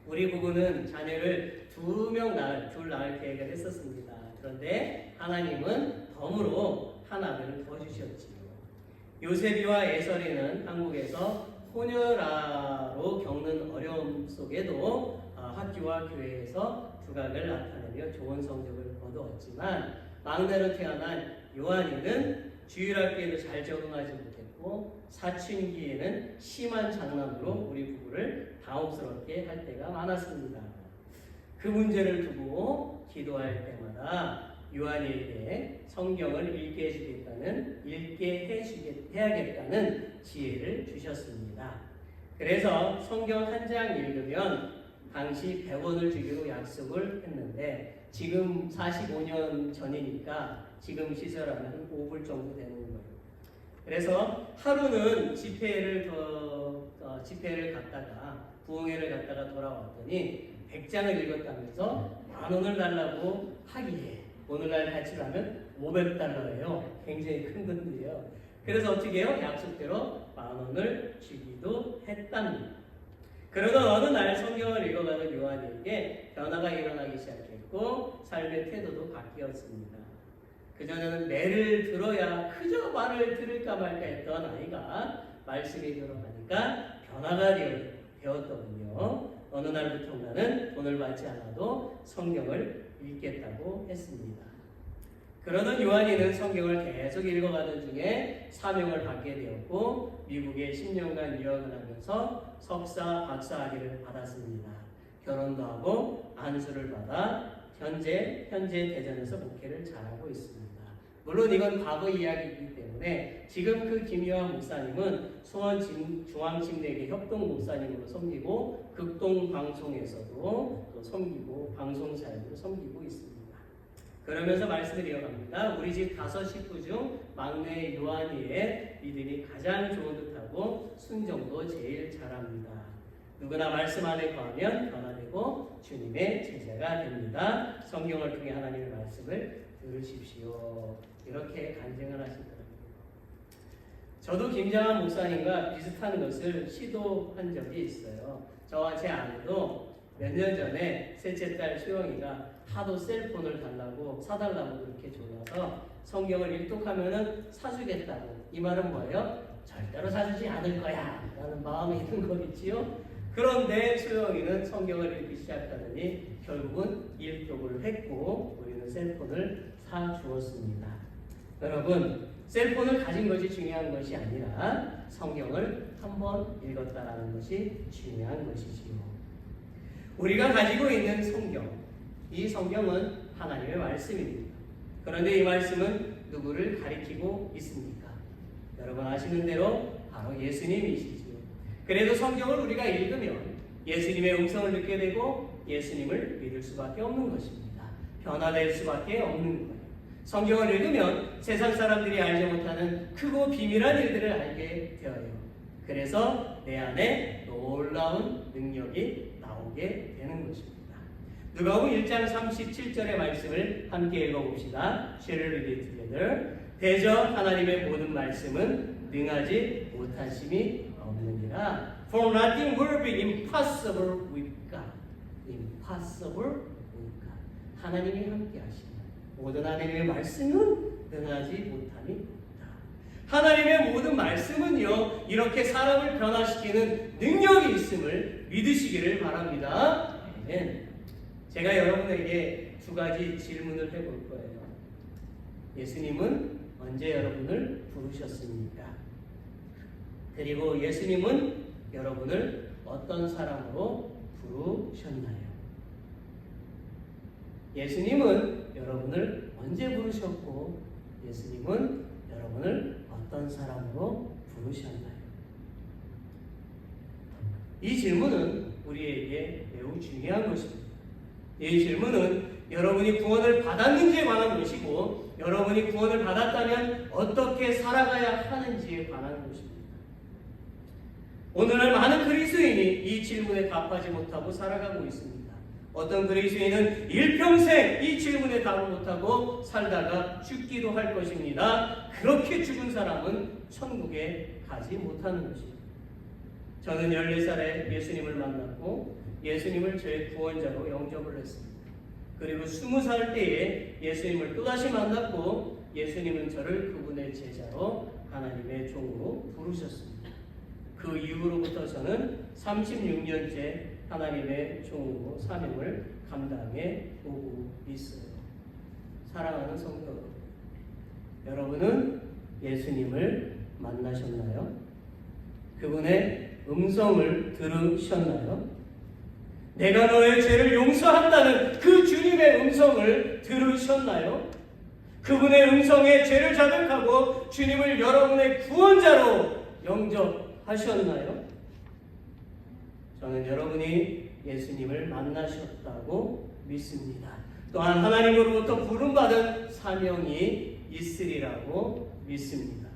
우리 부부는 자녀를 둘 낳을 계획을 했었습니다. 그런데 하나님은 덤으로 하나를 더 주셨지요. 요셉이와 에서리는 한국에서 혼혈아로 겪는 어려움 속에도 학교와 교회에서 두각을 나타내며 좋은 성적을 거두었지만 막내로 태어난 요한이는 주일학교에도 잘 적응하지 못했고 사춘기에는 심한 장난으로 우리 부부를 당혹스럽게 할 때가 많았습니다. 그 문제를 두고 기도할 때마다 요한이에게 성경을 읽게 해야겠다는 지혜를 주셨습니다. 그래서 성경 한 장 읽으면 당시 100원을 주기로 약속을 했는데 지금 45년 전이니까 지금 시세라면 5불 정도 되는 거예요. 그래서 하루는 집회를 갔다가 부흥회를 갔다가 돌아왔더니 100장을 읽었다면서 10,000원을 달라고 하기에 오늘날 가치로 하면 $500예요. 굉장히 큰 돈이에요. 그래서 어떻게 해요? 약속대로 10,000원을 주기도 했답니다. 그러던 어느 날 성경을 읽어가는 요한에게 변화가 일어나기 시작했고 삶의 태도도 바뀌었습니다. 그전에는 매를 들어야 그저 말을 들을까 말까 했던 아이가 말씀이 들어가니까 변화가 되었더군요. 어느 날부터 나는 돈을 받지 않아도 성경을 읽겠다고 했습니다. 그러던 요한이는 성경을 계속 읽어가던 중에 사명을 받게 되었고 미국에 10년간 유학을 하면서 석사, 박사 학위를 받았습니다. 결혼도 하고 안수를 받아 현재 대전에서 목회를 잘하고 있습니다. 물론 이건 과거 이야기이기 때문에 지금 그 김요한 목사님은 수원 중앙침례교 협동 목사님으로 섬기고 극동 방송에서도 또 섬기고 방송 사역으로 섬기고 있습니다. 그러면서 말씀을 이어갑니다. 우리 집 5 식구 중 막내 요한이의 믿음이 가장 좋은 듯하고 순종도 제일 잘합니다. 누구나 말씀 안에 거하면 변화되고 주님의 제자가 됩니다. 성경을 통해 하나님의 말씀을 들으십시오. 이렇게 간증을 하시더라고요. 저도 김장한 목사님과 비슷한 것을 시도한 적이 있어요. 저와 제 아내도 몇 년 전에 셋째 딸 수영이가 하도 셀폰을 사달라고 그렇게 졸라서 성경을 일독하면은 사주겠다고. 이 말은 뭐예요? 절대로 사주지 않을 거야 라는 마음이 있는 거겠지요. 그런데 수영이는 성경을 읽기 시작하더니 결국은 일독을 했고 우리는 셀폰을 사주었습니다. 여러분, 셀폰을 가진 것이 중요한 것이 아니라 성경을 한번 읽었다라는 것이 중요한 것이지요. 우리가 가지고 있는 성경, 이 성경은 하나님의 말씀입니다. 그런데 이 말씀은 누구를 가리키고 있습니까? 여러분 아시는 대로 바로 예수님이시지요. 그래도 성경을 우리가 읽으면 예수님의 음성을 듣게 되고 예수님을 믿을 수밖에 없는 것입니다. 변화될 수밖에 없는 거예요. 성경을 읽으면 세상 사람들이 알지 못하는 크고 비밀한 일들을 알게 되어요. 그래서 내 안에 놀라운 능력이 나오게 되는 것입니다. 누가복음 1장 37절의 말씀을 함께 읽어봅시다. Shall we read it together? 대저 하나님의 모든 말씀은 능하지 못하심이 없느니라. For nothing will be impossible with God. Impossible with God. 하나님이 함께 하시면 모든 하나님의 말씀은 능하지 못함이 없다. 하나님의 모든 말씀은요, 이렇게 사람을 변화시키는 능력이 있음을 믿으시기를 바랍니다. 아멘. 제가 여러분에게 2가지 질문을 해볼 거예요. 예수님은 언제 여러분을 부르셨습니까? 그리고 예수님은 여러분을 어떤 사람으로 부르셨나요? 예수님은 여러분을 언제 부르셨고 예수님은 여러분을 어떤 사람으로 부르셨나요? 이 질문은 우리에게 매우 중요한 것입니다. 이 질문은 여러분이 구원을 받았는지에 관한 것이고 여러분이 구원을 받았다면 어떻게 살아가야 하는지에 관한 것입니다. 오늘날 많은 그리스도인이 이 질문에 답하지 못하고 살아가고 있습니다. 어떤 그리스도인은 일평생 이 질문에 답을 못하고 살다가 죽기도 할 것입니다. 그렇게 죽은 사람은 천국에 가지 못하는 것입니다. 저는 14살에 예수님을 만났고 예수님을 제 구원자로 영접을 했습니다. 그리고 20살 때에 예수님을 또다시 만났고 예수님은 저를 그분의 제자로 하나님의 종으로 부르셨습니다. 그 이후로부터 저는 36년째 하나님의 종으로 사명을 감당해 오고 있어요. 사랑하는 성도 여러분, 여러분은 예수님을 만나셨나요? 그분의 음성을 들으셨나요? 내가 너의 죄를 용서한다는 그 주님의 음성을 들으셨나요? 그분의 음성에 죄를 자백하고 주님을 여러분의 구원자로 영접하셨나요? 저는 여러분이 예수님을 만나셨다고 믿습니다. 또한 하나님으로부터 부름받은 사명이 있으리라고 믿습니다.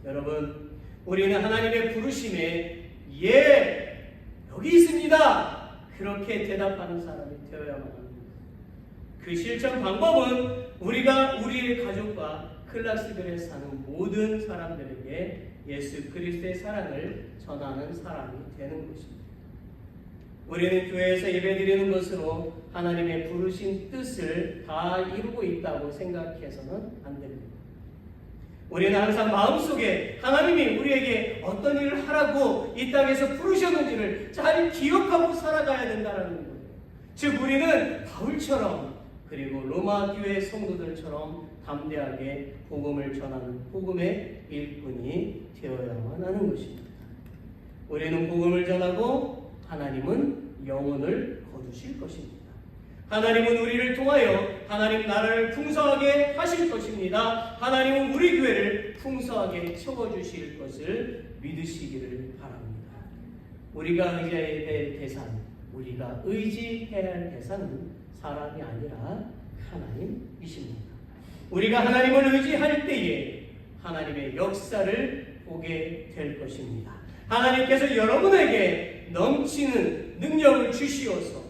여러분, 우리는 하나님의 부르심에 예, 여기 있습니다. 그렇게 대답하는 사람이 되어야만 합니다. 그 실천 방법은 우리가 우리의 가족과 클라스들에 사는 모든 사람들에게 예수 그리스도의 사랑을 전하는 사람이 되는 것입니다. 우리는 교회에서 예배드리는 것으로 하나님의 부르신 뜻을 다 이루고 있다고 생각해서는 안 됩니다. 우리는 항상 마음속에 하나님이 우리에게 어떤 일을 하라고 이 땅에서 부르셨는지를 잘 기억하고 살아가야 된다는 거예요. 즉 우리는 바울처럼 그리고 로마 교회 성도들처럼 담대하게 복음을 전하는 복음의 일꾼이 되어야만 하는 것입니다. 우리는 복음을 전하고 하나님은 영혼을 거두실 것입니다. 하나님은 우리를 통하여 하나님 나라를 풍성하게 하실 것입니다. 하나님은 우리 교회를 풍성하게 채워주실 것을 믿으시기를 바랍니다. 우리가 의지해야 될 대상, 우리가 의지해야 할 대상은 사람이 아니라 하나님이십니다. 우리가 하나님을 의지할 때에 하나님의 역사를 보게 될 것입니다. 하나님께서 여러분에게 넘치는 능력을 주시어서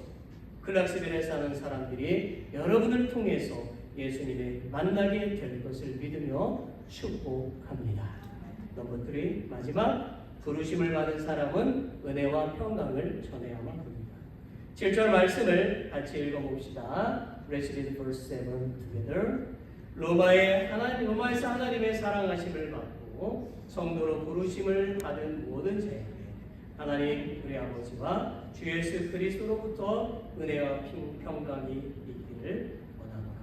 클락스빌에 사는 사람들이 여러분을 통해서 예수님을 만나게 될 것을 믿으며 축복합니다. 넘버 3, 마지막, 부르심을 받은 사람은 은혜와 평강을 전해야만 합니다. 7절 말씀을 같이 읽어봅시다. Let's read verse 7 together. 로마에서 하나님의 사랑하심을 받고 성도로 부르심을 받은 모든 자에게 하나님 우리 아버지와 주 예수 그리스도로부터 은혜와 평강이 있기를 원하노라.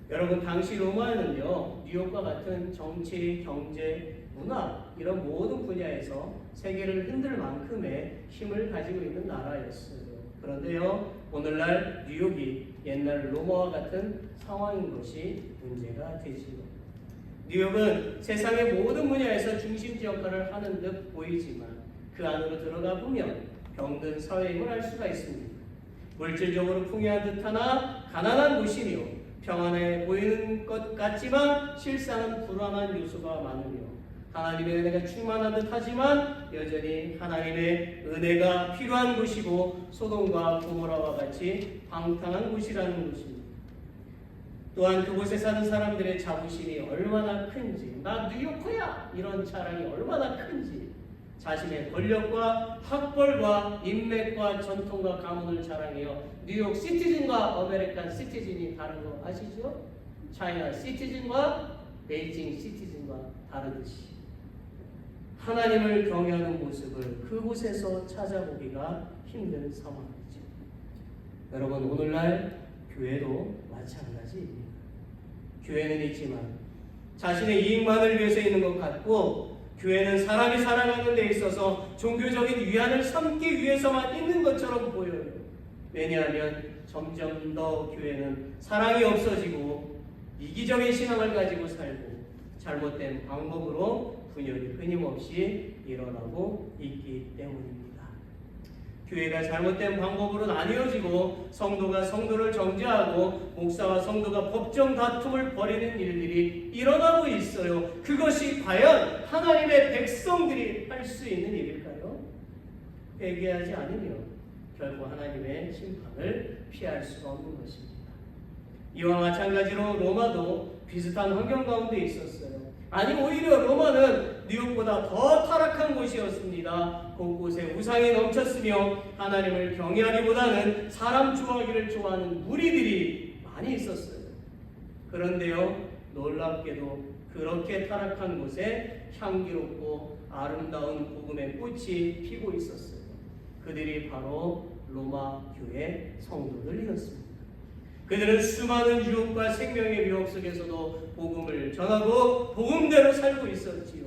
여러분, 당시 로마는요, 뉴욕과 같은 정치, 경제, 문화 이런 모든 분야에서 세계를 흔들 만큼의 힘을 가지고 있는 나라였어요. 그런데요, 오늘날 뉴욕이 옛날 로마와 같은 상황인 것이 문제가 되지요. 뉴욕은 세상의 모든 분야에서 중심지 역할을 하는 듯 보이지만 그 안으로 들어가 보면 병든 사회임을 알 수가 있습니다. 물질적으로 풍요한 듯하나 가난한 곳이며 평안해 보이는 것 같지만 실상은 불안한 요소가 많으며 하나님의 은혜가 충만한 듯하지만 여전히 하나님의 은혜가 필요한 곳이고 소돔과 고모라와 같이 방탕한 곳이라는 것입니다. 또한 그곳에 사는 사람들의 자부심이 얼마나 큰지, 나 뉴요커야! 이런 자랑이 얼마나 큰지, 자신의 권력과 학벌과 인맥과 전통과 가문을 자랑해요. 뉴욕 시티즌과 아메리칸 시티즌이 다른 거 아시죠? 차이나 시티즌과 베이징 시티즌과 다르듯이 하나님을 경외하는 모습을 그곳에서 찾아보기가 힘든 상황이죠. 여러분, 오늘날 교회도 마찬가지입니다. 교회는 있지만 자신의 이익만을 위해서 있는 것 같고 교회는 사람이 살아가는 데 있어서 종교적인 위안을 삼기 위해서만 있는 것처럼 보여요. 왜냐하면 점점 더 교회는 사랑이 없어지고 이기적인 신앙을 가지고 살고 잘못된 방법으로 분열이 끊임없이 일어나고 있기 때문입니다. 교회가 잘못된 방법으로 나뉘어지고 성도가 성도를 정죄하고 목사와 성도가 법정 다툼을 벌이는 일들이 일어나고 있어요. 그것이 과연 하나님의 백성들이 할 수 있는 일일까요? 회개하지 않으면 결국 하나님의 심판을 피할 수가 없는 것입니다. 이와 마찬가지로 로마도 비슷한 환경 가운데 있었어요. 아니, 오히려 로마는 뉴욕보다 더 타락한 곳이었습니다. 곳곳에 우상이 넘쳤으며 하나님을 경외하기보다는 사람 좋아하기를 좋아하는 무리들이 많이 있었어요. 그런데요, 놀랍게도 그렇게 타락한 곳에 향기롭고 아름다운 복음의 꽃이 피고 있었어요. 그들이 바로 로마 교회 성도들이었습니다. 그들은 수많은 유혹과 생명의 위협 속에서도 복음을 전하고 복음대로 살고 있었지요.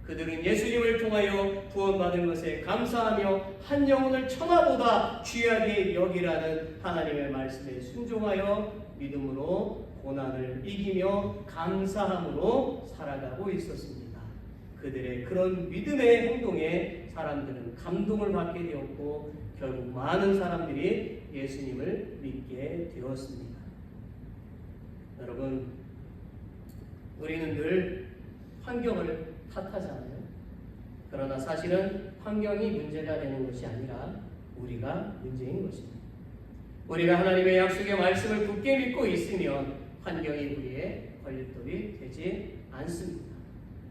그들은 예수님을 통하여 구원받은 것에 감사하며 한 영혼을 천하보다 귀하게 여기라는 하나님의 말씀에 순종하여 믿음으로 고난을 이기며 감사함으로 살아가고 있었습니다. 그들의 그런 믿음의 행동에 사람들은 감동을 받게 되었고 결국 많은 사람들이 예수님을 믿게 되었습니다. 여러분, 우리는 늘 환경을 탓하잖아요. 그러나 사실은 환경이 문제가 되는 것이 아니라 우리가 문제인 것입니다. 우리가 하나님의 약속의 말씀을 굳게 믿고 있으면 환경이 우리의 걸림돌이 되지 않습니다.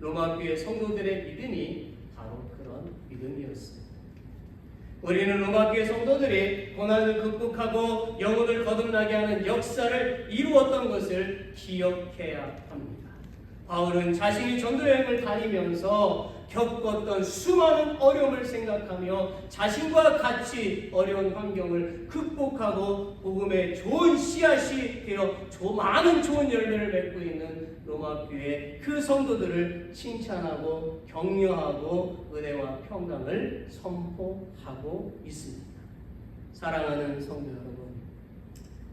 로마 교회 성도들의 믿음이 바로 그런 믿음이었습니다. 우리는 로마 교회 성도들이 고난을 극복하고 영혼을 거듭나게 하는 역사를 이루었던 것을 기억해야 합니다. 바울은 자신이 전도여행을 다니면서 겪었던 수많은 어려움을 생각하며 자신과 같이 어려운 환경을 극복하고 복음의 좋은 씨앗이 되어 많은 좋은 열매를 맺고 있는 로마 교회 그 성도들을 칭찬하고 격려하고 은혜와 평강을 선포하고 있습니다. 사랑하는 성도 여러분,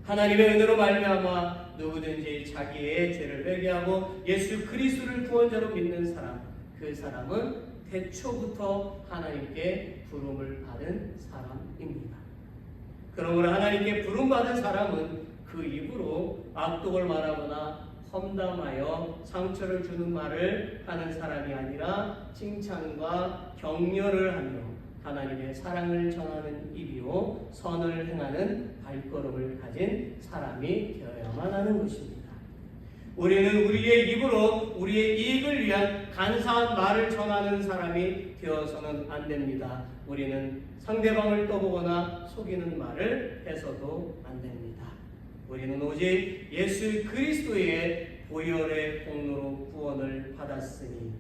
하나님의 은혜로 말미암아 누구든지 자기의 죄를 회개하고 예수 그리스도를 구원자로 믿는 사람, 그 사람은 태초부터 하나님께 부름을 받은 사람입니다. 그러므로 하나님께 부름받은 사람은 그 입으로 악독을 말하거나 험담하여 상처를 주는 말을 하는 사람이 아니라 칭찬과 격려를 하며 하나님의 사랑을 전하는 입이요 선을 행하는 발걸음을 가진 사람이 되어야만 하는 것입니다. 우리는 우리의 입으로 우리의 이익을 위한 간사한 말을 전하는 사람이 되어서는 안 됩니다. 우리는 상대방을 떠보거나 속이는 말을 해서도 안 됩니다. 우리는 오직 예수 그리스도의 보혈의 공로로 구원을 받았으니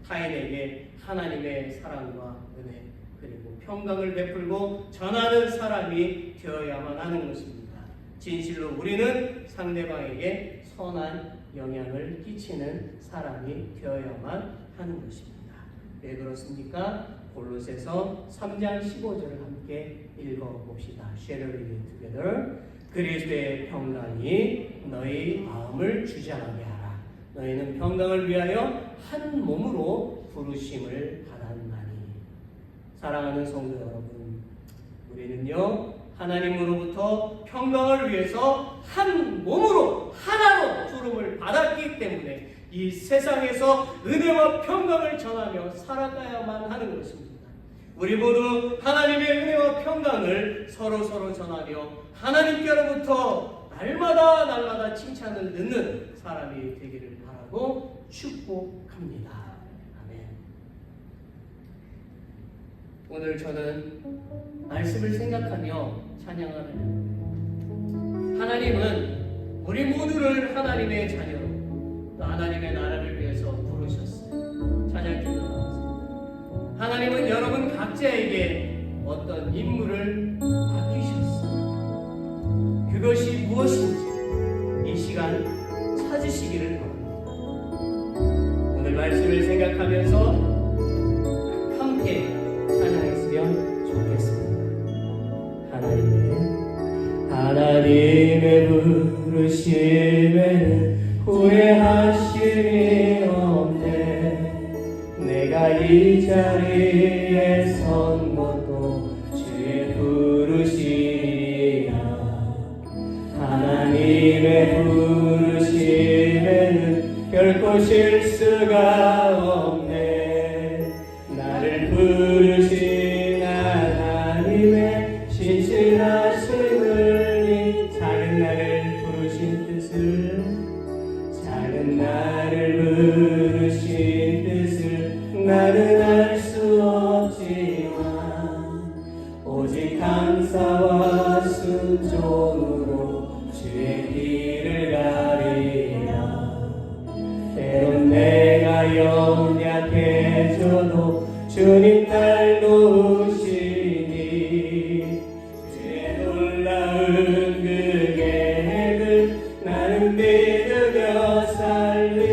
타인에게 하나님의 사랑과 은혜 그리고 평강을 베풀고 전하는 사람이 되어야만 하는 것입니다. 진실로 우리는 상대방에게 선한 영향을 끼치는 사람이 되어야만 하는 것입니다. 왜 그렇습니까? 골로새서 3장 15절을 함께 읽어봅시다. Shall we read together? 그리스도의 평강이 너희 마음을 주장하게 하라. 너희는 평강을 위하여 한 몸으로 부르심을 받았나니. 사랑하는 성도 여러분, 우리는요 하나님으로부터 평강을 위해서 한 몸으로 하나로 부름을 받았기 때문에 이 세상에서 은혜와 평강을 전하며 살아가야만 하는 것입니다. 우리 모두 하나님의 은혜와 평강을 서로 전하며 하나님께로부터 날마다 칭찬을 듣는 사람이 되기를 바라고 축복합니다. 아멘. 오늘 저는 말씀을 생각하며 찬양을 합니다. 하나님은 우리 모두를 하나님의 자녀로 또 하나님의 나라를 위해서 부르셨어요. 찬양 기도하겠습니다. 하나님은 여러분 각자에게 어떤 임무를 맡기셨어요. 그것이 무엇인지 이 시간 찾으시기를 바랍니다. 오늘 말씀을 생각하면서 함께 찬양했으면 좋겠습니다. 하나님의 부르심에는 후회하심이 없네. 내가 이 자리에 선 것도 주의 부르심이야. 하나님의 부르심에는 결코 실수가 없네. 나를 부르신 하나님의 신실하심을 작은 나를 부르신 뜻을 나는 알 수 없지만 오직 감사와 순종으로 주의 길을 가리라. 때론 내가 연약해져도 주님 날 도우시니 주의 놀라운 그 계획을 나는 믿으며 살리.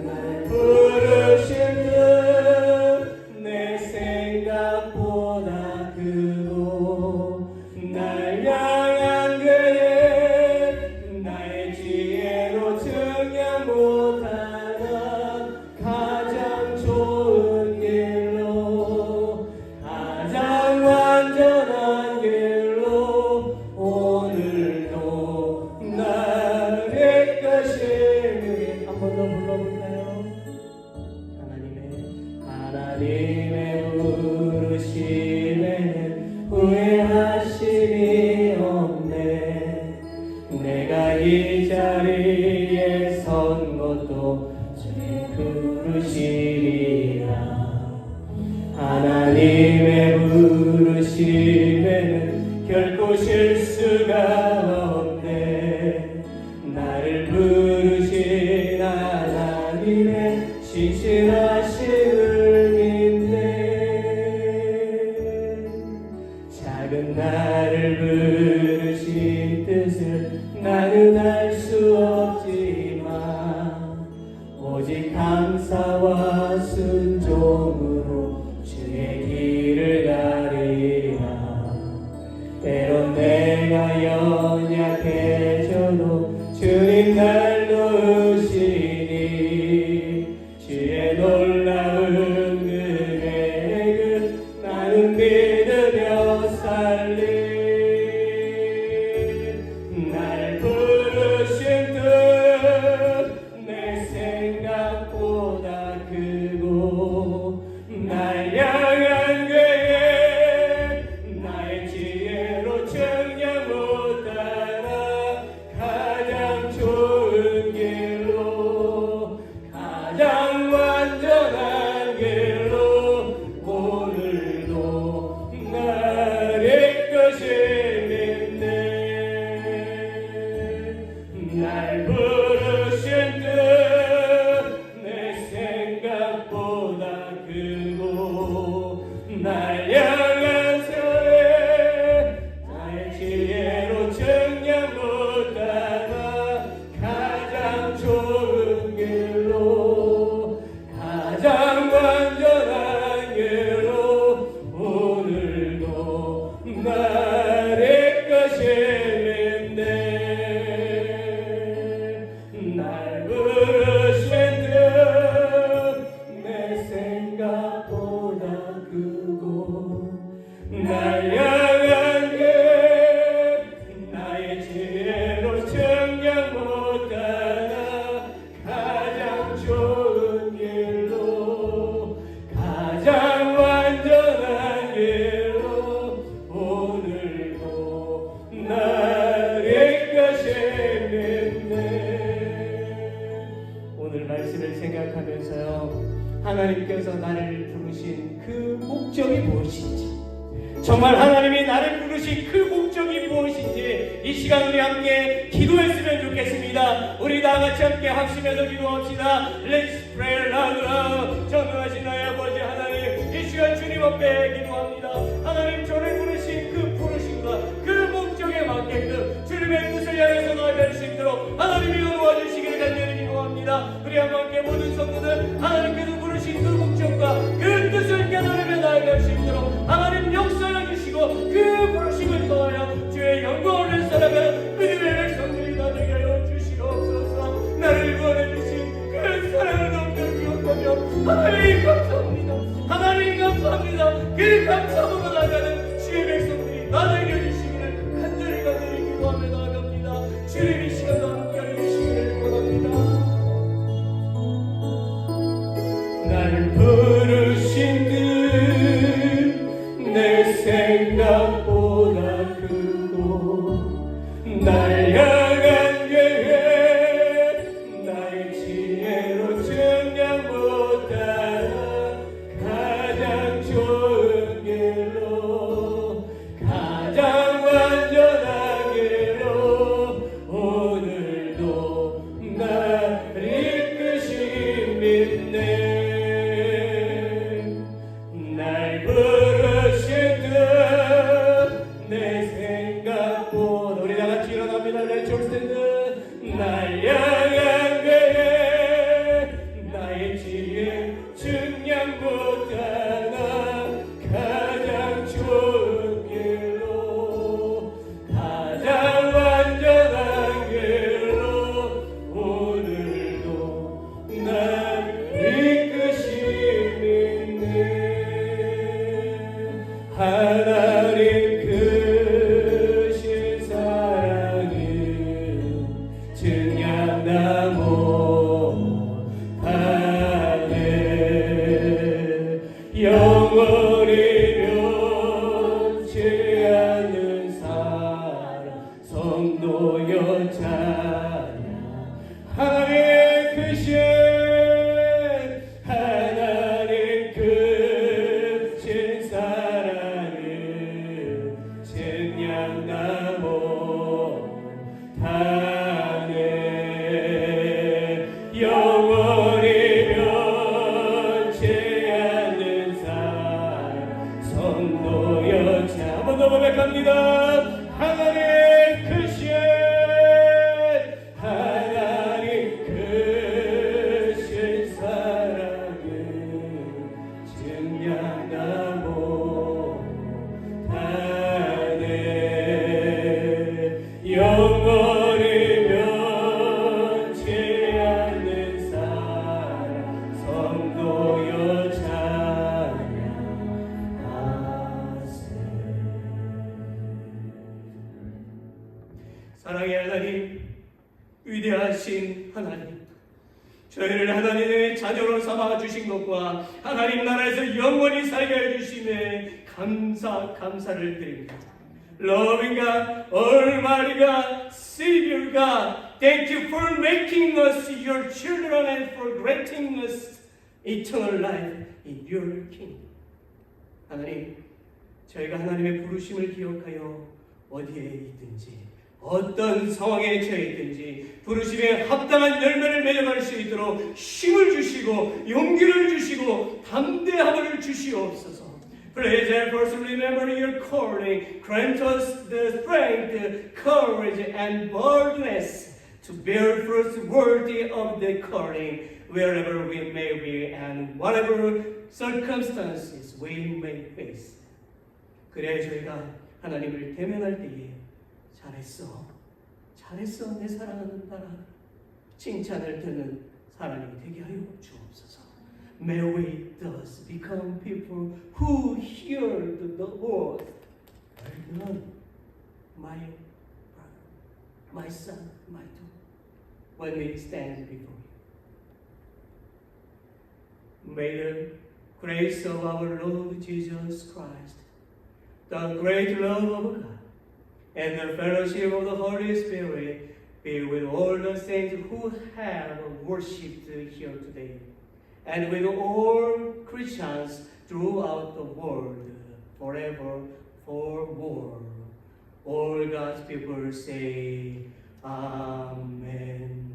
날 부르신 듯내 생각보다 크고 날 향한 그의 나의 지혜로 증명 못하는 가장 좋은 길로 가장 완전한 길로 오늘도 나를 이끄시니. 한 번 더 불러볼까요? 하나님의 부르심에는 후회하심이 없네. 내가 이 자리에 선 것도 주의 부르심이라. 하나님의 부르심에는 결코 실수가 없네. 나를 부르신 하나님의 신실하심을 믿네. 작은 나를 부르신 뜻을 나는 알 수 없지만 오직 감사와 순종으로 주의 길을 가리라. 때론 목적이 무엇인지, 정말 하나님이 나를 부르신 그 목적이 무엇인지 이 시간 우리 함께 기도했으면 좋겠습니다. 우리 다 같이 함께 합심해서 기도합시다. Let's pray loud. 전능하신 나의 아버지 하나님, 이 시간 주님 앞에 기도합니다. 하나님, 저를 부르신 그 부르심과 그 목적에 맞게끔 주님의 뜻을 향해서 나아갈 수 있도록 하나님이 도와주시기를 간절히 기도합니다. 우리 함께 모든 성도들 하나님께서 부르신 그 목적과 그 뜻을 깨달으며 나아갈 수 있도록 하나님 역사해 주시고 그 부르심을 통하여 주의 영광을 살아가는 믿음의 백성들이 다 되게 하여 주시옵소서. 나를 구원해 주신 그 사랑을 넘겨 기억하며 하나님 감사합니다. 하나님 감사합니다. 그 감사함으로 나가는 주의 백성들이 다 되게 해주시기를 간절히 기도하며 나아갑니다. 주님 이 시간도 함께하여 주시기를 원합니다. 날 부르신 내 생각보다 크고 날 향한 계획 나의 지혜로 증량 못하는 가장 좋은 길로 가장 완전한 길로 오늘도 날 이끄신 믿네. 날 부르신 내 생각보다 우리 다같이 일어납니다. Let's all stand. 날 향한 계획 나의 지혜 증량 못하나 가장 좋은 길로 가장 완전한 길로 오늘도 날 이끄시는 하나님 크신 사랑은 증량나 못하네. 영원히 변치 않는 사랑 성도여 찬양. 하나님 크신 하나님 크신 사랑을 증량나 못하네. 영원히 변치 않는 사랑 성도여 찬양. 한 번 더 고백합니다. 하나님 크신 하나님 크신 사랑을 증량나 못하네. 영원히 변치 않는 사랑 성도여 찬양하세. 사랑의 하나님, 위대하신 하나님, 저희를 하나님의 자녀로 삼아 주신 것과 하나님 나라에서 영원히 살게 해주심에 감사를 드립니다. Loving God, Almighty God, Savior God, thank you for making us your children and for granting us eternal life in your kingdom. 하나님, 저희가 하나님의 부르심을 기억하여 어디에 있든지 어떤 상황에 처해 있든지 부르심에 합당한 열매를 맺어갈 수 있도록 힘을 주시고 용기를 주시고 담대함을 주시옵소서. Please help us remember your calling. Grant us the strength, courage, and boldness to bear fruits worthy of the calling, wherever we may be and whatever circumstances we may face. 그래 저희가 하나님을 대면할 때에 잘했어 내 사랑하는 딸아 칭찬을 듣는 사람이 되게 하여 주옵소서. May we thus become people who hear the word. Well done, my brother, my son, my daughter, when we stand before you. May the grace of our Lord Jesus Christ, the great love of God, and the fellowship of the Holy Spirit be with all the saints who have worshipped here today, and with all Christians throughout the world, forever, for more. All God's people say, Amen.